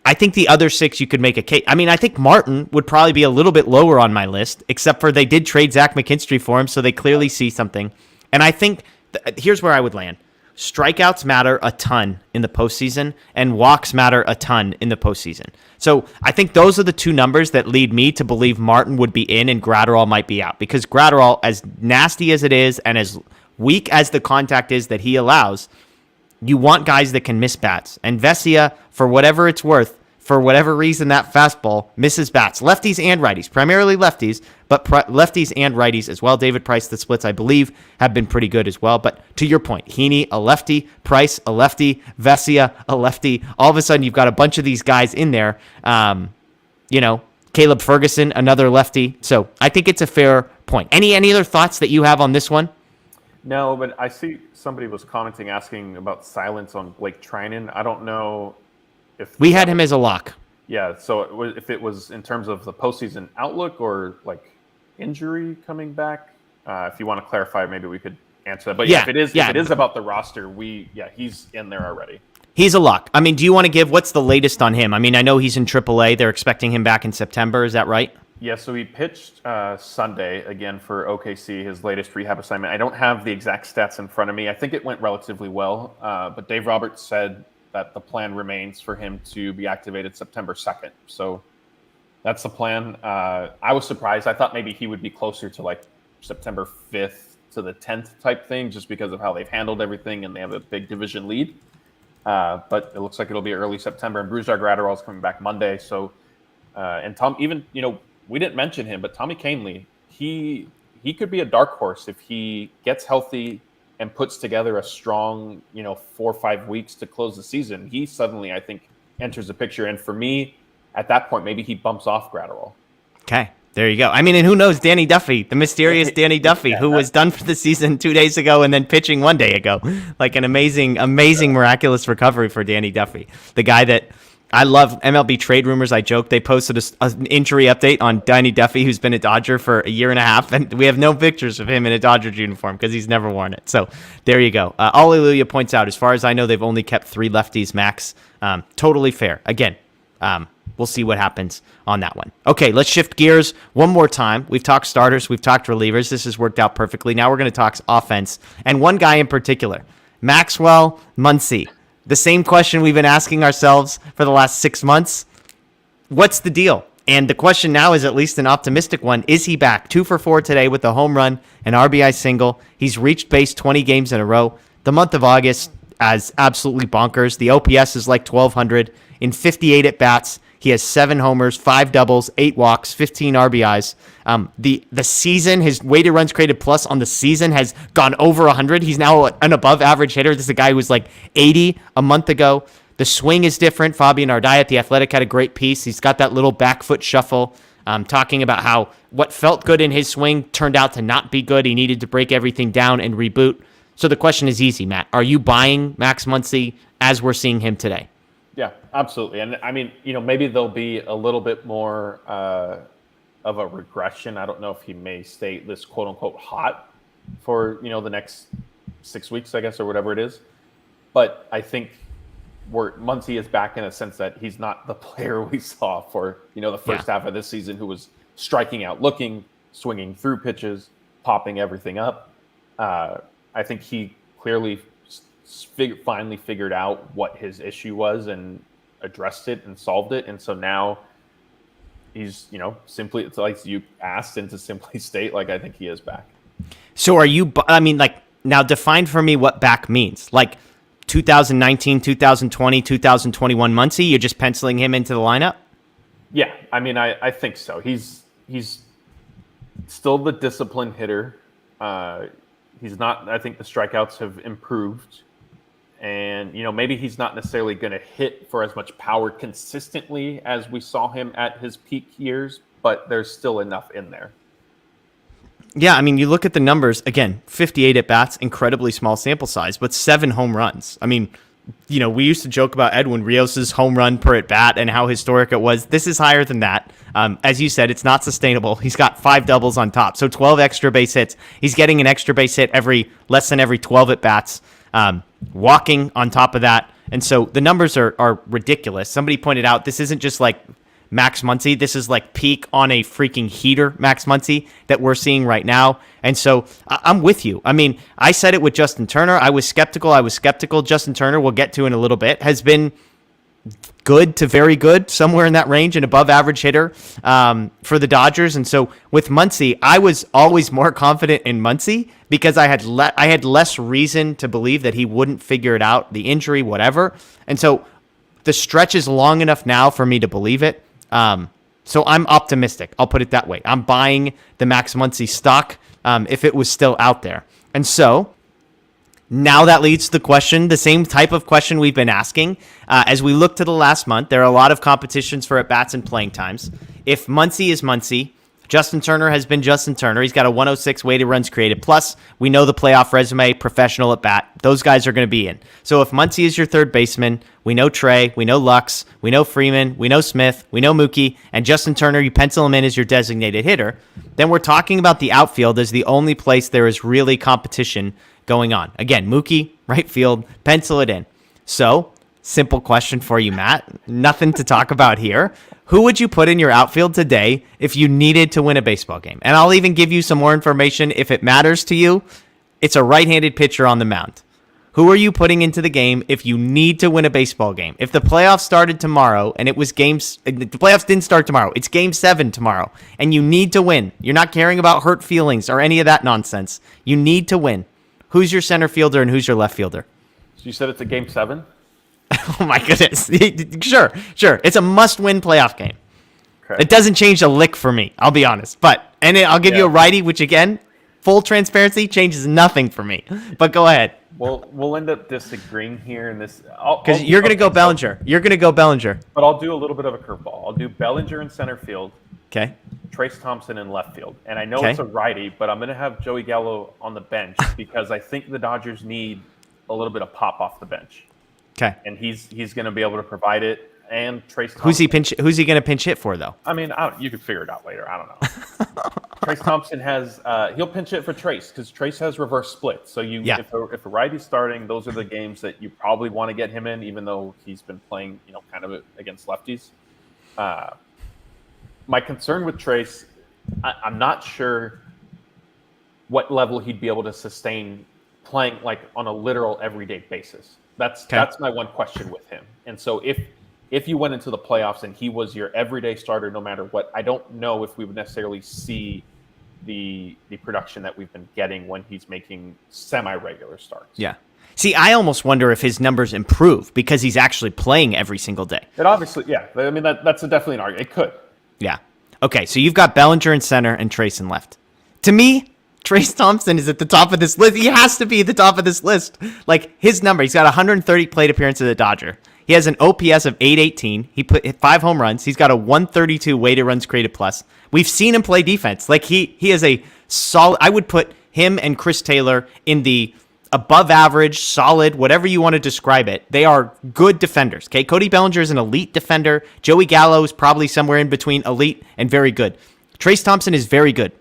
I think the other 6 you could make a case. I mean, I think Martin would probably be a little bit lower on my list, except for they did trade Zach McKinstry for him, so they clearly see something. And I think here's where I would land. Strikeouts matter a ton in the postseason, and walks matter a ton in the postseason. So I think those are the 2 numbers that lead me to believe Martin would be in and Gratterall might be out. Because Gratterall, as nasty as it is and as weak as the contact is that he allows, you want guys that can miss bats. And Vesia, for whatever it's worth, for whatever reason, that fastball misses bats. Lefties and righties, primarily lefties, but lefties and righties as well. David Price, the splits, I believe, have been pretty good as well. But to your point, Heaney, a lefty, Price, a lefty, Vesia, a lefty. All of a sudden, you've got a bunch of these guys in there. Caleb Ferguson, another lefty. So I think it's a fair point. Any other thoughts that you have on this one? No, but I see somebody was commenting, asking about silence on Blake Trinan. I don't know if we had him as a lock. Yeah, so if it was in terms of the postseason outlook or like injury coming back, if you want to clarify, maybe we could answer that. But if it is about the roster, he's in there already. He's a lock. I mean, do you want to give what's the latest on him? I mean, I know he's in AAA. They're expecting him back in September. Is that right? Yeah, so he pitched Sunday again for OKC, his latest rehab assignment. I don't have the exact stats in front of me. I think it went relatively well, but Dave Roberts said that the plan remains for him to be activated September 2nd. So that's the plan. I was surprised. I thought maybe he would be closer to like September 5th to the 10th type thing, just because of how they've handled everything and they have a big division lead. But it looks like it'll be early September, and Brusdar Gratterall is coming back Monday. So, and Tom, even, we didn't mention him, but Tommy Kahnle, he could be a dark horse if he gets healthy and puts together a strong, 4 or 5 weeks to close the season. He suddenly, I think, enters the picture. And for me, at that point, maybe he bumps off Gratterall. Okay, there you go. I mean, and who knows, Danny Duffy, the mysterious Danny Duffy, who was done for the season 2 days ago and then pitching 1 day ago. Like an amazing, miraculous recovery for Danny Duffy. The guy that I love MLB trade rumors. I joke they posted an injury update on Danny Duffy, who's been a Dodger for a year and a half, and we have no pictures of him in a Dodgers uniform because he's never worn it. So there you go. Alleluia points out, as far as I know, they've only kept 3 lefties max. Totally fair. Again, we'll see what happens on that one. Okay, let's shift gears one more time. We've talked starters. We've talked relievers. This has worked out perfectly. Now we're going to talk offense, and one guy in particular, Max Muncy. The same question we've been asking ourselves for the last 6 months. What's the deal? And the question now is at least an optimistic one. Is he back? 2 for 4 today with a home run, an RBI single. He's reached base 20 games in a row. The month of August as absolutely bonkers. The OPS is like 1,200. In 58 at-bats, he has 7 homers, 5 doubles, 8 walks, 15 RBIs. The season, his weighted runs created plus on the season has gone over 100. He's now an above average hitter. This is a guy who was like 80 a month ago. The swing is different. Fabian Ardaya at The Athletic had a great piece. He's got that little back foot shuffle, talking about how what felt good in his swing turned out to not be good. He needed to break everything down and reboot. So the question is easy, Matt. Are you buying Max Muncy as we're seeing him today? Yeah, absolutely. And I mean, maybe there'll be a little bit more of a regression. I don't know if he may stay this quote unquote hot for, the next 6 weeks, I guess, or whatever it is. But I think Muncy is back in a sense that he's not the player we saw for, the first half of this season, who was striking out, looking, swinging through pitches, popping everything up. I think he clearly finally figured out what his issue was and addressed it and solved it. And so now he's, simply, it's like you asked, and to simply state, like, I think he is back. So are you, Now define for me what back means. Like 2019, 2020, 2021 Muncy, you're just penciling him into the lineup? Yeah, I mean, I think so. He's still the disciplined hitter. He's not. I think the strikeouts have improved, and maybe he's not necessarily going to hit for as much power consistently as we saw him at his peak years, but there's still enough in there. Yeah, I mean, you look at the numbers, again, 58 at-bats, incredibly small sample size, but 7 home runs. I mean, we used to joke about Edwin Rios' home run per at-bat and how historic it was. This is higher than that. As you said, it's not sustainable. He's got 5 doubles on top, so 12 extra base hits. He's getting an extra base hit less than every 12 at-bats, walking on top of that. And so the numbers are ridiculous. Somebody pointed out this isn't just like Max Muncy. This is like peak on a freaking heater Max Muncy that we're seeing right now. And so I'm with you. I mean, I said it with Justin Turner. I was skeptical. Justin Turner, we'll get to in a little bit, has been good to very good, somewhere in that range, an above average hitter for the Dodgers. And so with Muncy, I was always more confident in Muncy because I had less reason to believe that he wouldn't figure it out, the injury, whatever. And so the stretch is long enough now for me to believe it. So I'm optimistic. I'll put it that way. I'm buying the Max Muncy stock if it was still out there. And so now that leads to the question, the same type of question we've been asking. As we look to the last month, there are a lot of competitions for at-bats and playing times. If Muncy is Muncy, Justin Turner has been Justin Turner. He's got a 106 weighted runs created. Plus, we know the playoff resume, professional at bat. Those guys are going to be in. So if Muncy is your third baseman, we know Trey, we know Lux, we know Freeman, we know Smith, we know Mookie, and Justin Turner, you pencil him in as your designated hitter, then we're talking about the outfield as the only place there is really competition going on. Again, Mookie, right field, pencil it in. So, simple question for you, Matt. Nothing to talk about here. Who would you put in your outfield today if you needed to win a baseball game? And I'll even give you some more information if it matters to you. It's a right-handed pitcher on the mound. Who are you putting into the game if you need to win a baseball game? If the playoffs started tomorrow and the playoffs didn't start tomorrow, it's game 7 tomorrow, and you need to win. You're not caring about hurt feelings or any of that nonsense. You need to win. Who's your center fielder and who's your left fielder? So you said it's a game 7? Oh my goodness. Sure. It's a must-win playoff game. Okay. It doesn't change a lick for me, I'll be honest. I'll give you a righty, which again, full transparency, changes nothing for me. But go ahead. Well, we'll end up disagreeing here in this. Because you're going to go Bellinger. You're going to go Bellinger. But I'll do a little bit of a curveball. I'll do Bellinger in center field. Okay. Trace Thompson in left field. And I know it's a righty, but I'm going to have Joey Gallo on the bench because I think the Dodgers need a little bit of pop off the bench. Okay. And he's going to be able to provide it. And Trace Thompson. Who's he going to pinch hit for, though? I mean, you can figure it out later. I don't know. Trace Thompson has he'll pinch hit for Trace because Trace has reverse split. So if a righty's starting, those are the games that you probably want to get him in, even though he's been playing kind of against lefties. My concern with Trace, I'm not sure what level he'd be able to sustain playing like on a literal everyday basis. That's my one question with him. And so if you went into the playoffs and he was your everyday starter, no matter what, I don't know if we would necessarily see the production that we've been getting when he's making semi-regular starts. Yeah. See, I almost wonder if his numbers improve because he's actually playing every single day. It obviously, yeah. I mean, that's definitely an argument. It could. Yeah. Okay, so you've got Bellinger in center and Trace in left. To me, Trace Thompson is at the top of this list. He has to be at the top of this list. Like, his number, he's got 130 plate appearances as a Dodger. He has an OPS of 818. He hit 5 home runs. He's got a 132 weighted runs created plus. We've seen him play defense. Like, he is a solid. I would put him and Chris Taylor in the above average, solid, whatever you want to describe it. They are good defenders. Okay, Cody Bellinger is an elite defender. Joey Gallo is probably somewhere in between elite and very good. Trace Thompson is very good.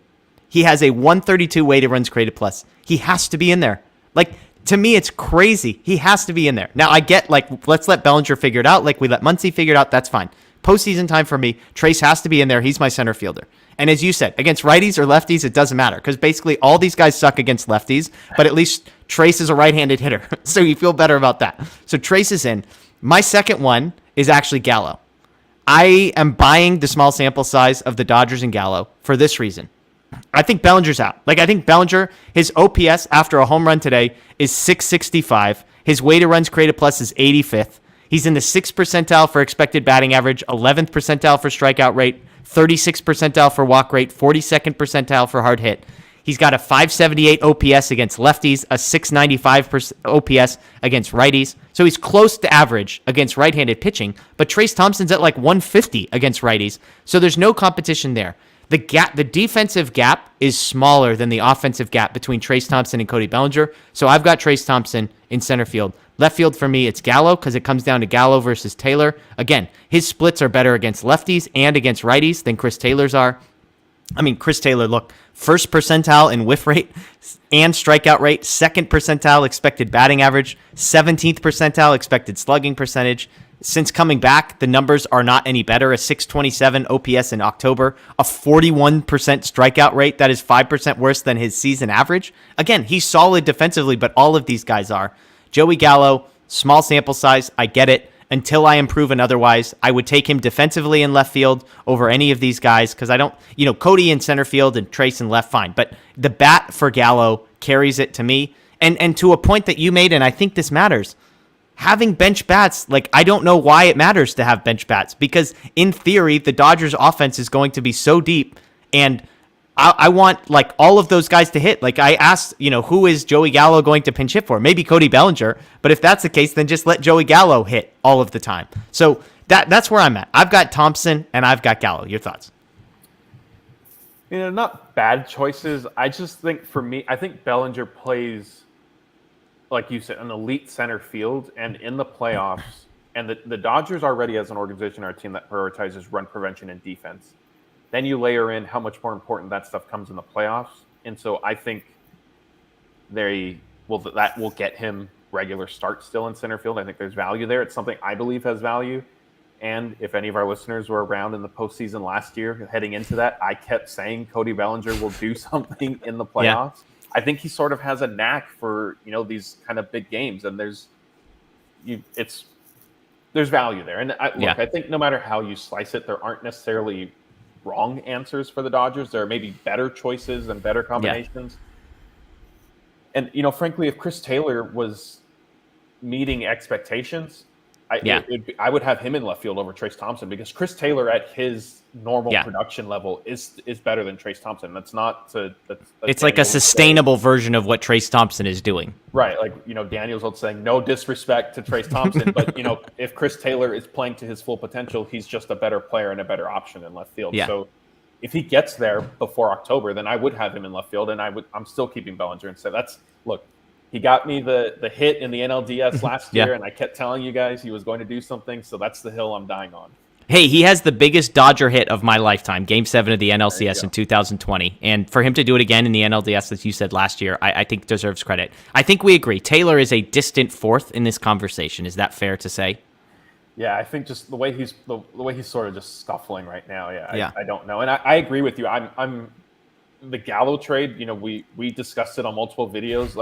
He has a 132 weighted runs created plus. He has to be in there. Like, to me, it's crazy. He has to be in there. Now, I get, like, let's let Bellinger figure it out. Like, we let Muncy figure it out. That's fine. Postseason time for me. Trace has to be in there. He's my center fielder. And as you said, against righties or lefties, it doesn't matter because basically all these guys suck against lefties, but at least Trace is a right-handed hitter. So you feel better about that. So Trace is in. My second one is actually Gallo. I am buying the small sample size of the Dodgers and Gallo for this reason. I think Bellinger's out. Like, I think Bellinger, his OPS after a home run today is 665. His weighted runs created plus is 85th. He's in the 6th percentile for expected batting average, 11th percentile for strikeout rate, 36th percentile for walk rate, 42nd percentile for hard hit. He's got a 578 OPS against lefties, a 695 OPS against righties. So he's close to average against right-handed pitching, but Trayce Thompson's at like 150 against righties. So there's no competition there. The defensive gap is smaller than the offensive gap between Trayce Thompson and Cody Bellinger. So I've got Trayce Thompson in center field. Left field for me, it's Gallo because it comes down to Gallo versus Taylor. Again, his splits are better against lefties and against righties than Chris Taylor's are. I mean, Chris Taylor, look, 1st percentile in whiff rate and strikeout rate, 2nd percentile expected batting average, 17th percentile expected slugging percentage. Since coming back, the numbers are not any better. A 627 OPS in October, a 41% strikeout rate. That is 5% worse than his season average. Again, he's solid defensively, but all of these guys are. Joey Gallo, small sample size, I get it. Until I am proven otherwise, I would take him defensively in left field over any of these guys because I don't, Cody in center field and Trayce in left, fine. But the bat for Gallo carries it to me. And to a point that you made, and I think this matters, having bench bats, like, I don't know why it matters to have bench bats because in theory, the Dodgers offense is going to be so deep and I want like all of those guys to hit. Like I asked, who is Joey Gallo going to pinch hit for? Maybe Cody Bellinger, but if that's the case, then just let Joey Gallo hit all of the time. So that's where I'm at. I've got Thompson and I've got Gallo. Your thoughts? Not bad choices. I just think for me, I think Bellinger plays, like you said, an elite center field and in the playoffs. And the Dodgers already as an organization are a team that prioritizes run prevention and defense. Then you layer in how much more important that stuff comes in the playoffs. And so I think that will get him regular start still in center field. I think there's value there. It's something I believe has value. And if any of our listeners were around in the postseason last year heading into that, I kept saying Cody Bellinger will do something in the playoffs. Yeah. I think he sort of has a knack for, these kind of big games. And there's value there. And I think no matter how you slice it, there aren't necessarily wrong answers for the Dodgers. There are maybe better choices and better combinations. Yeah. And, frankly, if Chris Taylor was meeting expectations, I would have him in left field over Trayce Thompson because Chris Taylor at his normal production level is better than Trayce Thompson. That's not it's like a sustainable version of what Trayce Thompson is doing. Right. Like, Daniel's old saying, no disrespect to Trayce Thompson, but, if Chris Taylor is playing to his full potential, he's just a better player and a better option in left field. Yeah. So if he gets there before October, then I would have him in left field and I'm still keeping Bellinger and say he got me the hit in the NLDS last year, and I kept telling you guys he was going to do something, so that's the hill I'm dying on. Hey, he has the biggest Dodger hit of my lifetime, Game 7 of the NLCS in 2020. And for him to do it again in the NLDS, as you said last year, I think deserves credit. I think we agree. Taylor is a distant fourth in this conversation. Is that fair to say? Yeah, I think just the way he's sort of just scuffling right now. I don't know. And I agree with you. I'm the Gallo trade, we discussed it on multiple videos.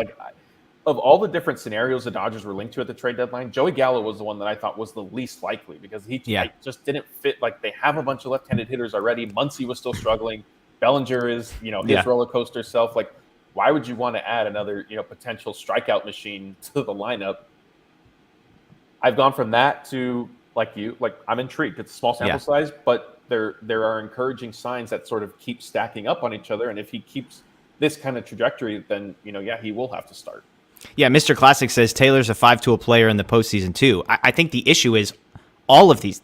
Of all the different scenarios the Dodgers were linked to at the trade deadline, Joey Gallo was the one that I thought was the least likely because he just didn't fit. Like, they have a bunch of left-handed hitters already. Muncy was still struggling. Bellinger is, his roller coaster self. Like, why would you want to add another, potential strikeout machine to the lineup? I've gone from that to, I'm intrigued. It's a small sample size, but there are encouraging signs that sort of keep stacking up on each other. And if he keeps this kind of trajectory, then, he will have to start. Yeah, Mr. Classic says Taylor's a 5-tool player in the postseason too. I think the issue is all of these,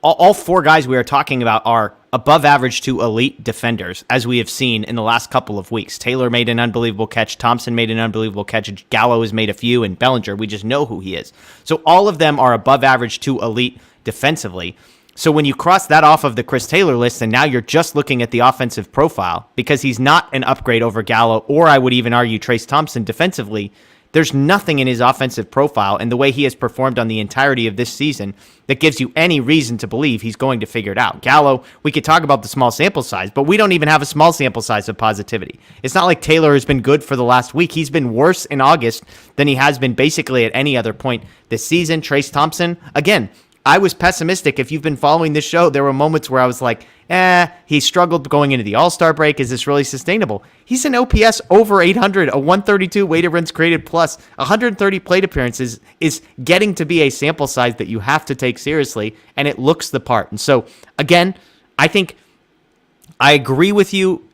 all four guys we are talking about are above average to elite defenders, as we have seen in the last couple of weeks. Taylor made an unbelievable catch. Thompson made an unbelievable catch. Gallo has made a few, and Bellinger, we just know who he is. So all of them are above average to elite defensively. So when you cross that off of the Chris Taylor list, and now you're just looking at the offensive profile, because he's not an upgrade over Gallo, or I would even argue Trayce Thompson defensively, there's nothing in his offensive profile and the way he has performed on the entirety of this season that gives you any reason to believe he's going to figure it out. Gallo, we could talk about the small sample size, but we don't even have a small sample size of positivity. It's not like Taylor has been good for the last week. He's been worse in August than he has been basically at any other point this season. Trayce Thompson, again, I was pessimistic. If you've been following this show, there were moments where I was like, he struggled going into the All-Star break. Is this really sustainable? He's an OPS over 800, a 132 weighted runs created plus, 130 plate appearances is getting to be a sample size that you have to take seriously, and it looks the part. And so, again, I think I agree with you.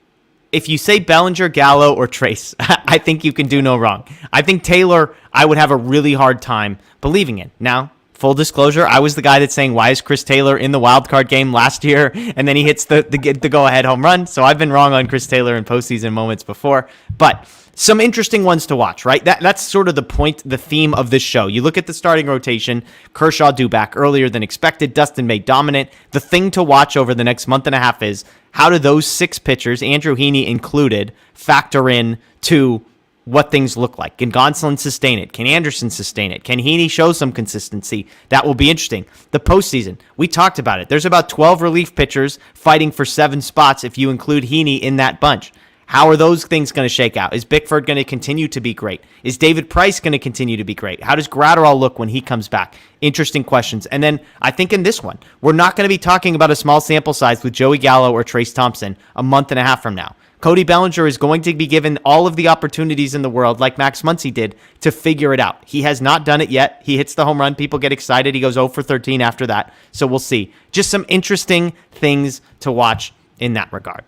If you say Bellinger, Gallo, or Trace, I think you can do no wrong. I think Taylor, I would have a really hard time believing in. Now, full disclosure, I was the guy that's saying, why is Chris Taylor in the wild card game last year? And then he hits the go-ahead home run. So I've been wrong on Chris Taylor in postseason moments before. But some interesting ones to watch, right? That's sort of the point, the theme of this show. You look at the starting rotation, Kershaw due back earlier than expected, Dustin May dominant. The thing to watch over the next month and a half is how do those 6 pitchers, Andrew Heaney included, factor in to what things look like? Can Gonsolin sustain it? Can Anderson sustain it? Can Heaney show some consistency? That will be interesting. The postseason, we talked about it. There's about 12 relief pitchers fighting for 7 spots if you include Heaney in that bunch. How are those things going to shake out? Is Bickford going to continue to be great? Is David Price going to continue to be great? How does Gratterall look when he comes back? Interesting questions. And then I think in this one, we're not going to be talking about a small sample size with Joey Gallo or Trace Thompson a month and a half from now. Cody Bellinger is going to be given all of the opportunities in the world, like Max Muncy did, to figure it out. He has not done it yet. He hits the home run. People get excited. He goes 0 for 13 after that. So we'll see. Just some interesting things to watch in that regard.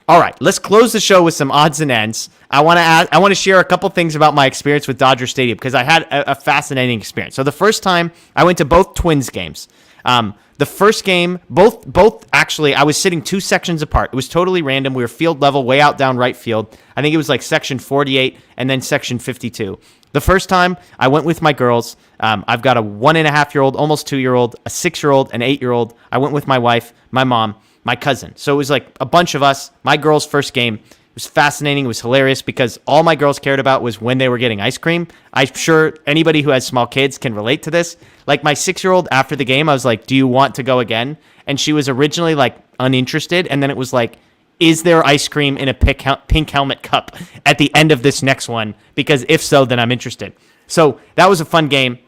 All right, let's close the show with some odds and ends. I want to share a couple things about my experience with Dodger Stadium because I had a fascinating experience. So the first time I went to both Twins games. The first game, both actually, I was sitting 2 sections apart. It was totally random. We were field level, way out down right field. I think it was like section 48 and then section 52. The first time I went with my girls. I've got a 1.5-year-old, almost 2-year-old, a 6-year-old, an 8-year-old. I went with my wife, my mom, my cousin. So it was like a bunch of us. My girls' first game. It was fascinating. It was hilarious because all my girls cared about was when they were getting ice cream. I'm sure anybody who has small kids can relate to this. Like my 6-year-old after the game, I was like, do you want to go again? And she was originally like uninterested. And then it was like, is there ice cream in a pink helmet cup at the end of this next one? Because if so, then I'm interested. So that was a fun game.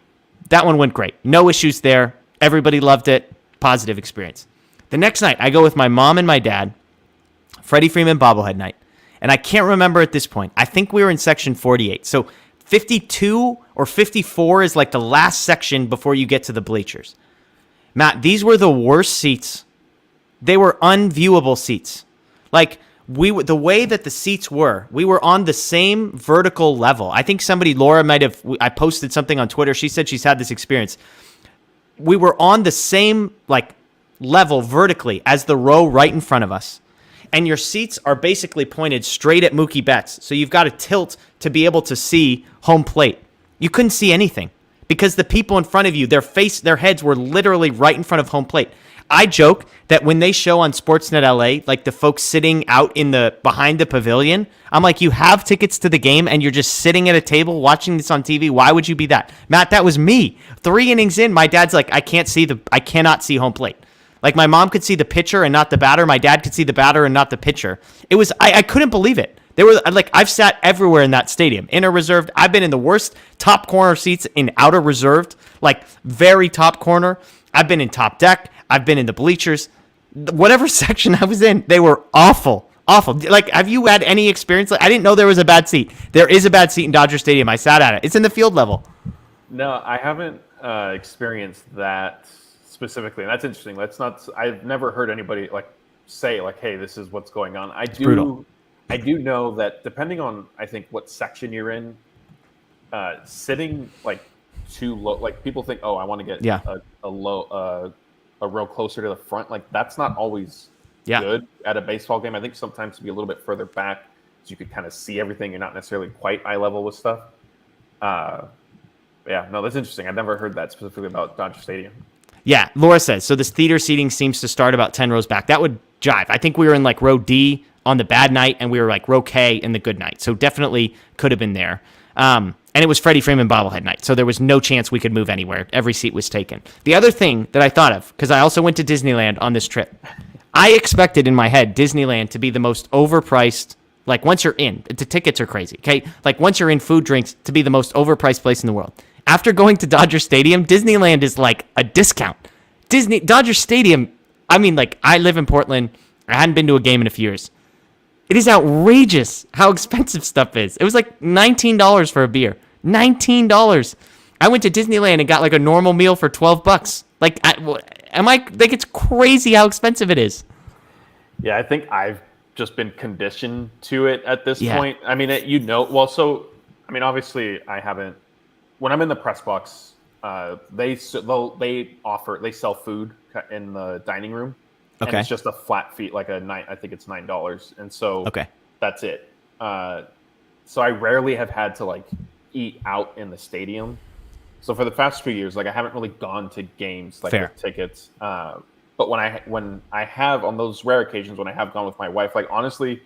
That one went great. No issues there. Everybody loved it. Positive experience. The next night, I go with my mom and my dad, Freddie Freeman bobblehead night. And I can't remember at this point. I think we were in section 48. So 52 or 54 is like the last section before you get to the bleachers. Matt, these were the worst seats. They were unviewable seats. Like the way that the seats were, we were on the same vertical level. I think Laura I posted something on Twitter. She said she's had this experience. We were on the same level vertically as the row right in front of us. And your seats are basically pointed straight at Mookie Betts. So you've got to tilt to be able to see home plate. You couldn't see anything because the people in front of you, their heads were literally right in front of home plate. I joke that when they show on Sportsnet LA, like the folks sitting out behind the pavilion, I'm like, you have tickets to the game and you're just sitting at a table watching this on TV. Why would you be that? Matt, that was me. 3 innings in, my dad's like, I cannot see home plate. Like my mom could see the pitcher and not the batter. My dad could see the batter and not the pitcher. It was, I couldn't believe it. They were like, I've sat everywhere in that stadium. Inner reserved. I've been in the worst top corner seats in outer reserved, like very top corner. I've been in top deck. I've been in the bleachers. Whatever section I was in, they were awful. Awful. Like, have you had any experience? I didn't know there was a bad seat. There is a bad seat in Dodger Stadium. I sat at it. It's in the field level. No, I haven't experienced that specifically, and that's interesting. I've never heard anybody say hey, this is what's going on. I do know that depending on, I think, what section you're in, sitting too low, people think, oh, I want to get a row closer to the front. That's not always good at a baseball game. I think sometimes to be a little bit further back so you could kind of see everything. You're not necessarily quite eye level with stuff. That's interesting. I've never heard that specifically about Dodger Stadium. Yeah, Laura says, so this theater seating seems to start about 10 rows back. That would jive. I think we were in row D on the bad night, and we were row K in the good night. So definitely could have been there. And it was Freddie Freeman bobblehead night, so there was no chance we could move anywhere. Every seat was taken. The other thing that I thought of, because I also went to Disneyland on this trip, I expected in my head Disneyland to be the most overpriced, once you're in, the tickets are crazy, okay? Once you're in food, drinks, to be the most overpriced place in the world. After going to Dodger Stadium, Disneyland is a discount. Dodger Stadium, I mean, like, I live in Portland. I hadn't been to a game in a few years. It is outrageous how expensive stuff is. It was like $19 for a beer. $19. I went to Disneyland and got like a normal meal for $12. Like, it's crazy how expensive it is. Yeah, I think I've just been conditioned to it at this Yeah. point. I mean, obviously I haven't, when I'm in the press box, they sell food in the dining room. Okay. And it's just a flat fee, like I think it's $9. And so that's it. So I rarely have had to like eat out in the stadium. So for the past few years, like I haven't really gone to games like with tickets. But when I have, on those rare occasions when I have gone with my wife, like honestly,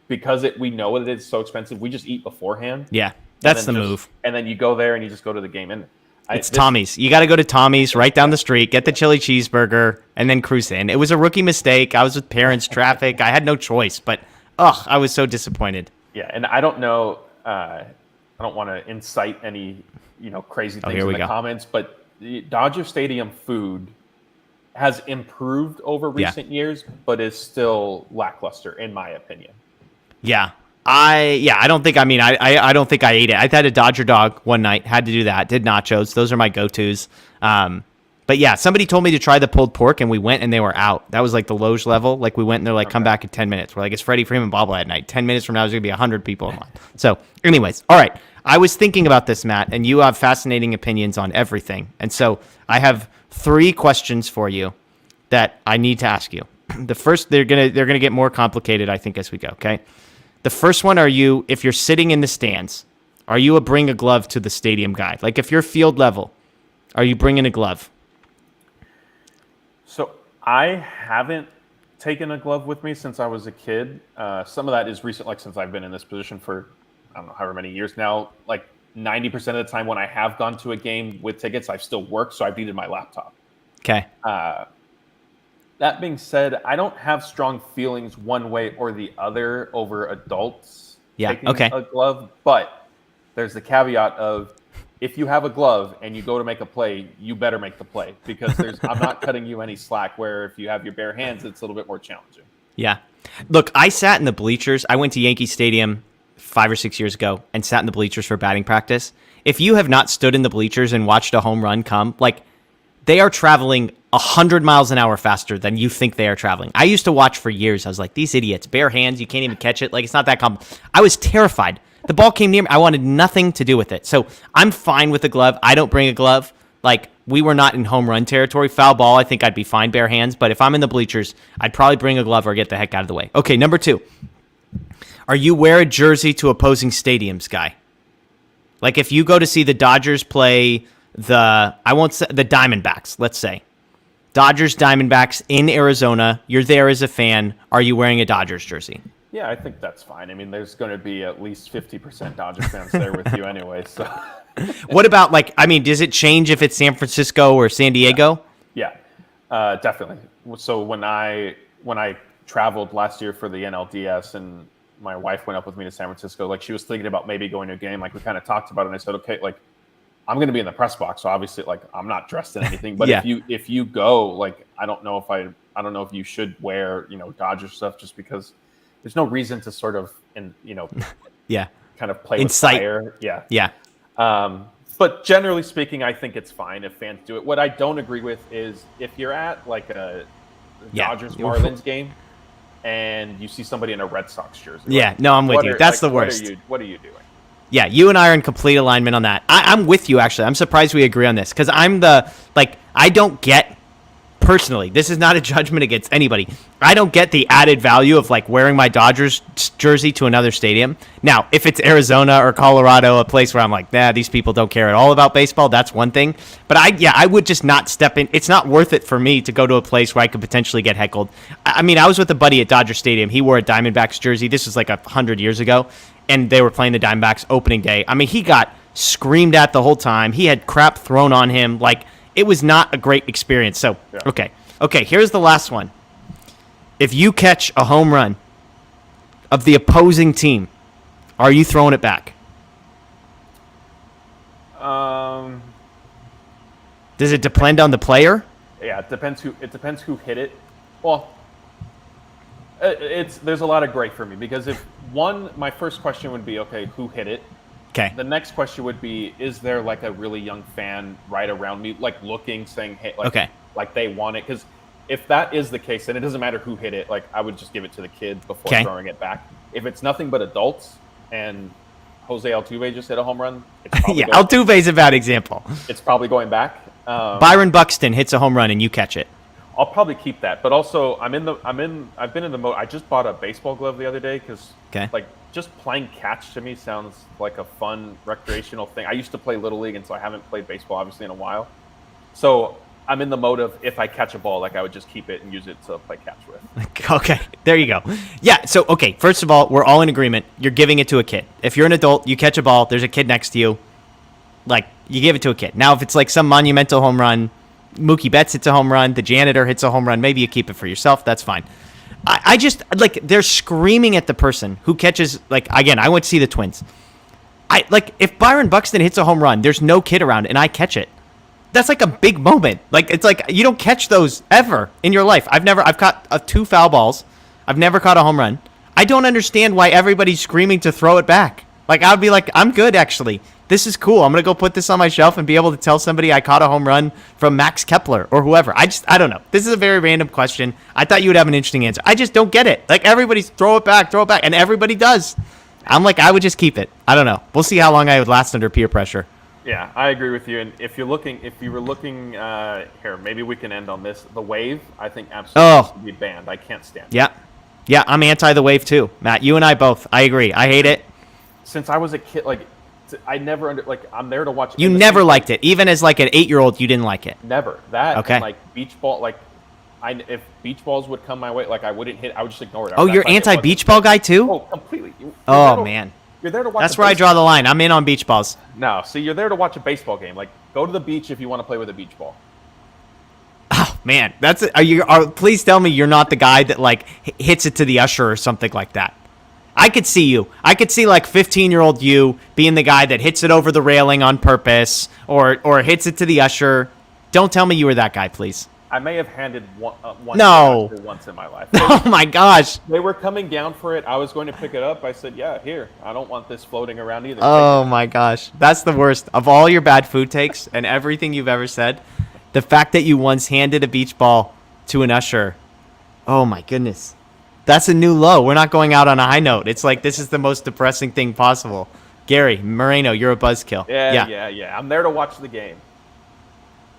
because we know that it's so expensive, we just eat beforehand. Yeah, that's the move. And then you go there and you just go to the game. And it's Tommy's. You got to go to Tommy's right down the street, get the chili cheeseburger, and then cruise in. It was a rookie mistake. I was with parents, traffic. I had no choice, but I was so disappointed. Yeah, and I don't know. I don't want to incite any crazy things in the comments, but the Dodger Stadium food has improved over recent years, but is still lackluster in my opinion. Yeah. I don't think, I don't think I ate it. I had a Dodger dog one night, had to do that, did nachos. Those are my go-tos. But yeah, somebody told me to try the pulled pork and we went and they were out. That was like the Loge level. Like we went and they're like, come back in 10 minutes. We're like, it's Freddie Freeman bobblehead at night. 10 minutes from now, there's going to be 100 people in line. So anyways, all right. I was thinking about this, Matt, and you have fascinating opinions on everything. And so I have 3 questions for you that I need to ask you. The first, they're gonna get more complicated, I think, as we go, okay? The first one, if you're sitting in the stands, are you a bring a glove to the stadium guy? Like if you're field level, are you bringing a glove? So I haven't taken a glove with me since I was a kid. Some of that is recent, like since I've been in this position for, I don't know, however many years now. Like 90% of the time when I have gone to a game with tickets, I've still worked, so I've needed my laptop. Okay. That being said, I don't have strong feelings one way or the other over adults taking a glove, but there's the caveat of if you have a glove and you go to make a play, you better make the play because I'm not cutting you any slack where if you have your bare hands, it's a little bit more challenging. Yeah. Look, I sat in the bleachers. I went to Yankee Stadium 5 or 6 years ago and sat in the bleachers for batting practice. If you have not stood in the bleachers and watched a home run come, like they are traveling 100 miles an hour faster than you think they are traveling. I used to watch for years. I was like, these idiots, bare hands, you can't even catch it. Like, it's not that I was terrified. The ball came near me. I wanted nothing to do with it. So I'm fine with a glove. I don't bring a glove. Like, we were not in home run territory. Foul ball, I think I'd be fine bare hands. But if I'm in the bleachers, I'd probably bring a glove or get the heck out of the way. Okay, number 2. Are you wear a jersey to opposing stadiums guy? Like, if you go to see the Dodgers play the Diamondbacks, let's say. Dodgers, Diamondbacks in Arizona. You're there as a fan. Are you wearing a Dodgers jersey? Yeah, I think that's fine. I mean, there's going to be at least 50% Dodger fans there with you anyway. So, what about does it change if it's San Francisco or San Diego? Yeah, definitely. So when I traveled last year for the NLDS and my wife went up with me to San Francisco, like she was thinking about maybe going to a game. Like we kind of talked about it, and I said, okay, like I'm going to be in the press box, so obviously, like I'm not dressed in anything. But if you go, like I don't know if you should wear Dodger stuff just because there's no reason to sort of kind of play with fire. Yeah. But generally speaking, I think it's fine if fans do it. What I don't agree with is if you're at like a Dodgers Marlins game and you see somebody in a Red Sox jersey. Yeah, like, I'm with you. That's the worst. What are you doing? Yeah, you and I are in complete alignment on that. I'm with you, actually. I'm surprised we agree on this because I don't get, personally, this is not a judgment against anybody. I don't get the added value of like wearing my Dodgers jersey to another stadium. Now, if it's Arizona or Colorado, a place where I'm like, these people don't care at all about baseball, that's one thing. But I would just not step in. It's not worth it for me to go to a place where I could potentially get heckled. I mean, I was with a buddy at Dodger Stadium. He wore a Diamondbacks jersey. This was like 100 years ago. And they were playing the Diamondbacks opening day. I mean, he got screamed at the whole time. He had crap thrown on him. Like, it was not a great experience. So, Okay, here's the last one. If you catch a home run of the opposing team, are you throwing it back? Does it depend on the player? Yeah, it depends who hit it. Well, there's a lot of gray for me because my first question would be, okay, who hit it? Okay. The next question would be, is there like a really young fan right around me, like looking, saying, hey, like they want it? Because if that is the case, then it doesn't matter who hit it. Like I would just give it to the kid before throwing it back. If it's nothing but adults and Jose Altuve just hit a home run, it's probably Altuve's a bad example. It's probably going back. Byron Buxton hits a home run and you catch it. I'll probably keep that, but also I've been in the mode. I just bought a baseball glove the other day because like just playing catch to me sounds like a fun recreational thing. I used to play Little League, and so I haven't played baseball obviously in a while. So I'm in the mode of if I catch a ball, like I would just keep it and use it to play catch with. Okay, there you go. Yeah, so okay, first of all, we're all in agreement. You're giving it to a kid. If you're an adult, you catch a ball, there's a kid next to you, like you give it to a kid. Now if it's like some monumental home run, Mookie Betts hits a home run, the janitor hits a home run, maybe you keep it for yourself, that's fine. I just, like, they're screaming at the person who catches, like, again, I went to see the Twins. If Byron Buxton hits a home run, there's no kid around, and I catch it. That's like a big moment. Like, it's like, you don't catch those ever in your life. I've caught 2 foul balls. I've never caught a home run. I don't understand why everybody's screaming to throw it back. Like, I would be like, I'm good, actually. This is cool. I'm going to go put this on my shelf and be able to tell somebody I caught a home run from Max Kepler or whoever. I don't know. This is a very random question. I thought you would have an interesting answer. I just don't get it. Like, everybody's throw it back, and everybody does. I'm like, I would just keep it. I don't know. We'll see how long I would last under peer pressure. Yeah, I agree with you. And if you were looking here, maybe we can end on this. The wave, I think absolutely should be banned. I can't stand it. Yeah, I'm anti the wave too. Matt, you and I both. I agree. I hate it. Since I was a kid, like, I never I'm there to watch. You never liked it, even as like an 8-year-old. You didn't like it. Never that. Okay. And like beach ball, like if beach balls would come my way, like I wouldn't hit. I would just ignore it. Oh, you're anti beach ball guy too? Oh, completely. Man, you're there to watch. That's where I draw the line. I'm in on beach balls. No, see, you're there to watch a baseball game. Like, go to the beach if you want to play with a beach ball. Oh man, please tell me you're not the guy that like hits it to the usher or something like that. I could see you. I could see like 15-year-old you being the guy that hits it over the railing on purpose or hits it to the usher. Don't tell me you were that guy, please. I may have handed one once in my life. Oh my gosh. They were coming down for it. I was going to pick it up. I said, yeah, here. I don't want this floating around either. Oh my gosh. That's the worst. Of all your bad food takes and everything you've ever said, the fact that you once handed a beach ball to an usher, oh my goodness. That's a new low. We're not going out on a high note. It's like this is the most depressing thing possible. Gary Moreno, you're a buzzkill. Yeah. I'm there to watch the game.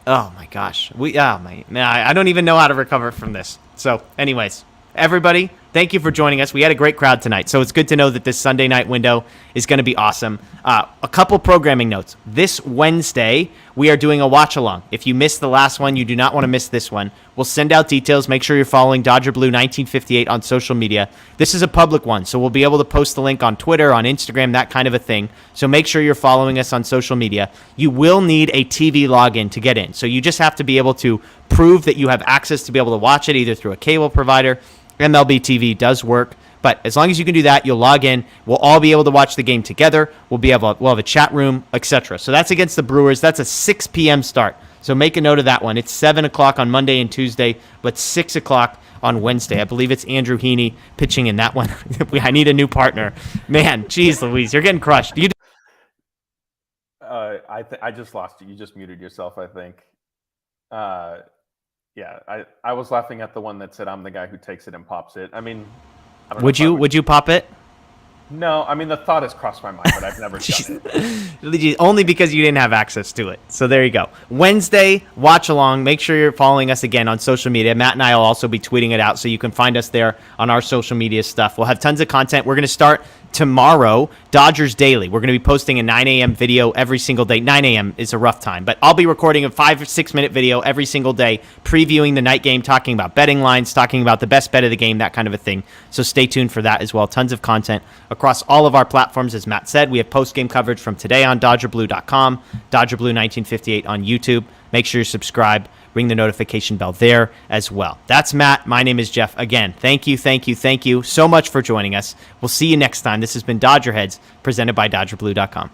Oh my gosh. I don't even know how to recover from this. So, anyways, everybody, thank you for joining us. We had a great crowd tonight, so it's good to know that this Sunday night window is going to be awesome. A couple programming notes. This Wednesday, we are doing a watch-along. If you missed the last one, you do not want to miss this one. We'll send out details. Make sure you're following Dodger Blue 1958 on social media. This is a public one, so we'll be able to post the link on Twitter, on Instagram, that kind of a thing. So make sure you're following us on social media. You will need a TV login to get in, so you just have to be able to prove that you have access to be able to watch it either through a cable provider. MLB TV does work, but as long as you can do that, you'll log in. We'll all be able to watch the game together. We'll have a chat room, etc. So that's against the Brewers. That's a 6 p.m. start. So make a note of that one. It's 7 o'clock on Monday and Tuesday, but 6 o'clock on Wednesday. I believe it's Andrew Heaney pitching in that one. I need a new partner. Man, geez, Louise, you're getting crushed. I just lost you. You just muted yourself, I think. Yeah, I was laughing at the one that said I'm the guy who takes it and pops it. I mean, I don't know would you pop it? No, I mean the thought has crossed my mind, but I've never done it. Only because you didn't have access to it. So there you go. Wednesday, watch along. Make sure you're following us again on social media. Matt and I will also be tweeting it out, so you can find us there on our social media stuff. We'll have tons of content. We're going to start tomorrow, Dodgers Daily. We're going to be posting a 9 a.m. video every single day. 9 a.m. is a rough time, but I'll be recording a 5 or 6 minute video every single day, previewing the night game, talking about betting lines, talking about the best bet of the game, that kind of a thing. So stay tuned for that as well. Tons of content across all of our platforms. As Matt said, we have post-game coverage from today on DodgerBlue.com, Dodger Blue 1958 on YouTube. Make sure you subscribe. Ring the notification bell there as well. That's Matt. My name is Jeff. Again, thank you so much for joining us. We'll see you next time. This has been Dodger Heads, presented by DodgerBlue.com.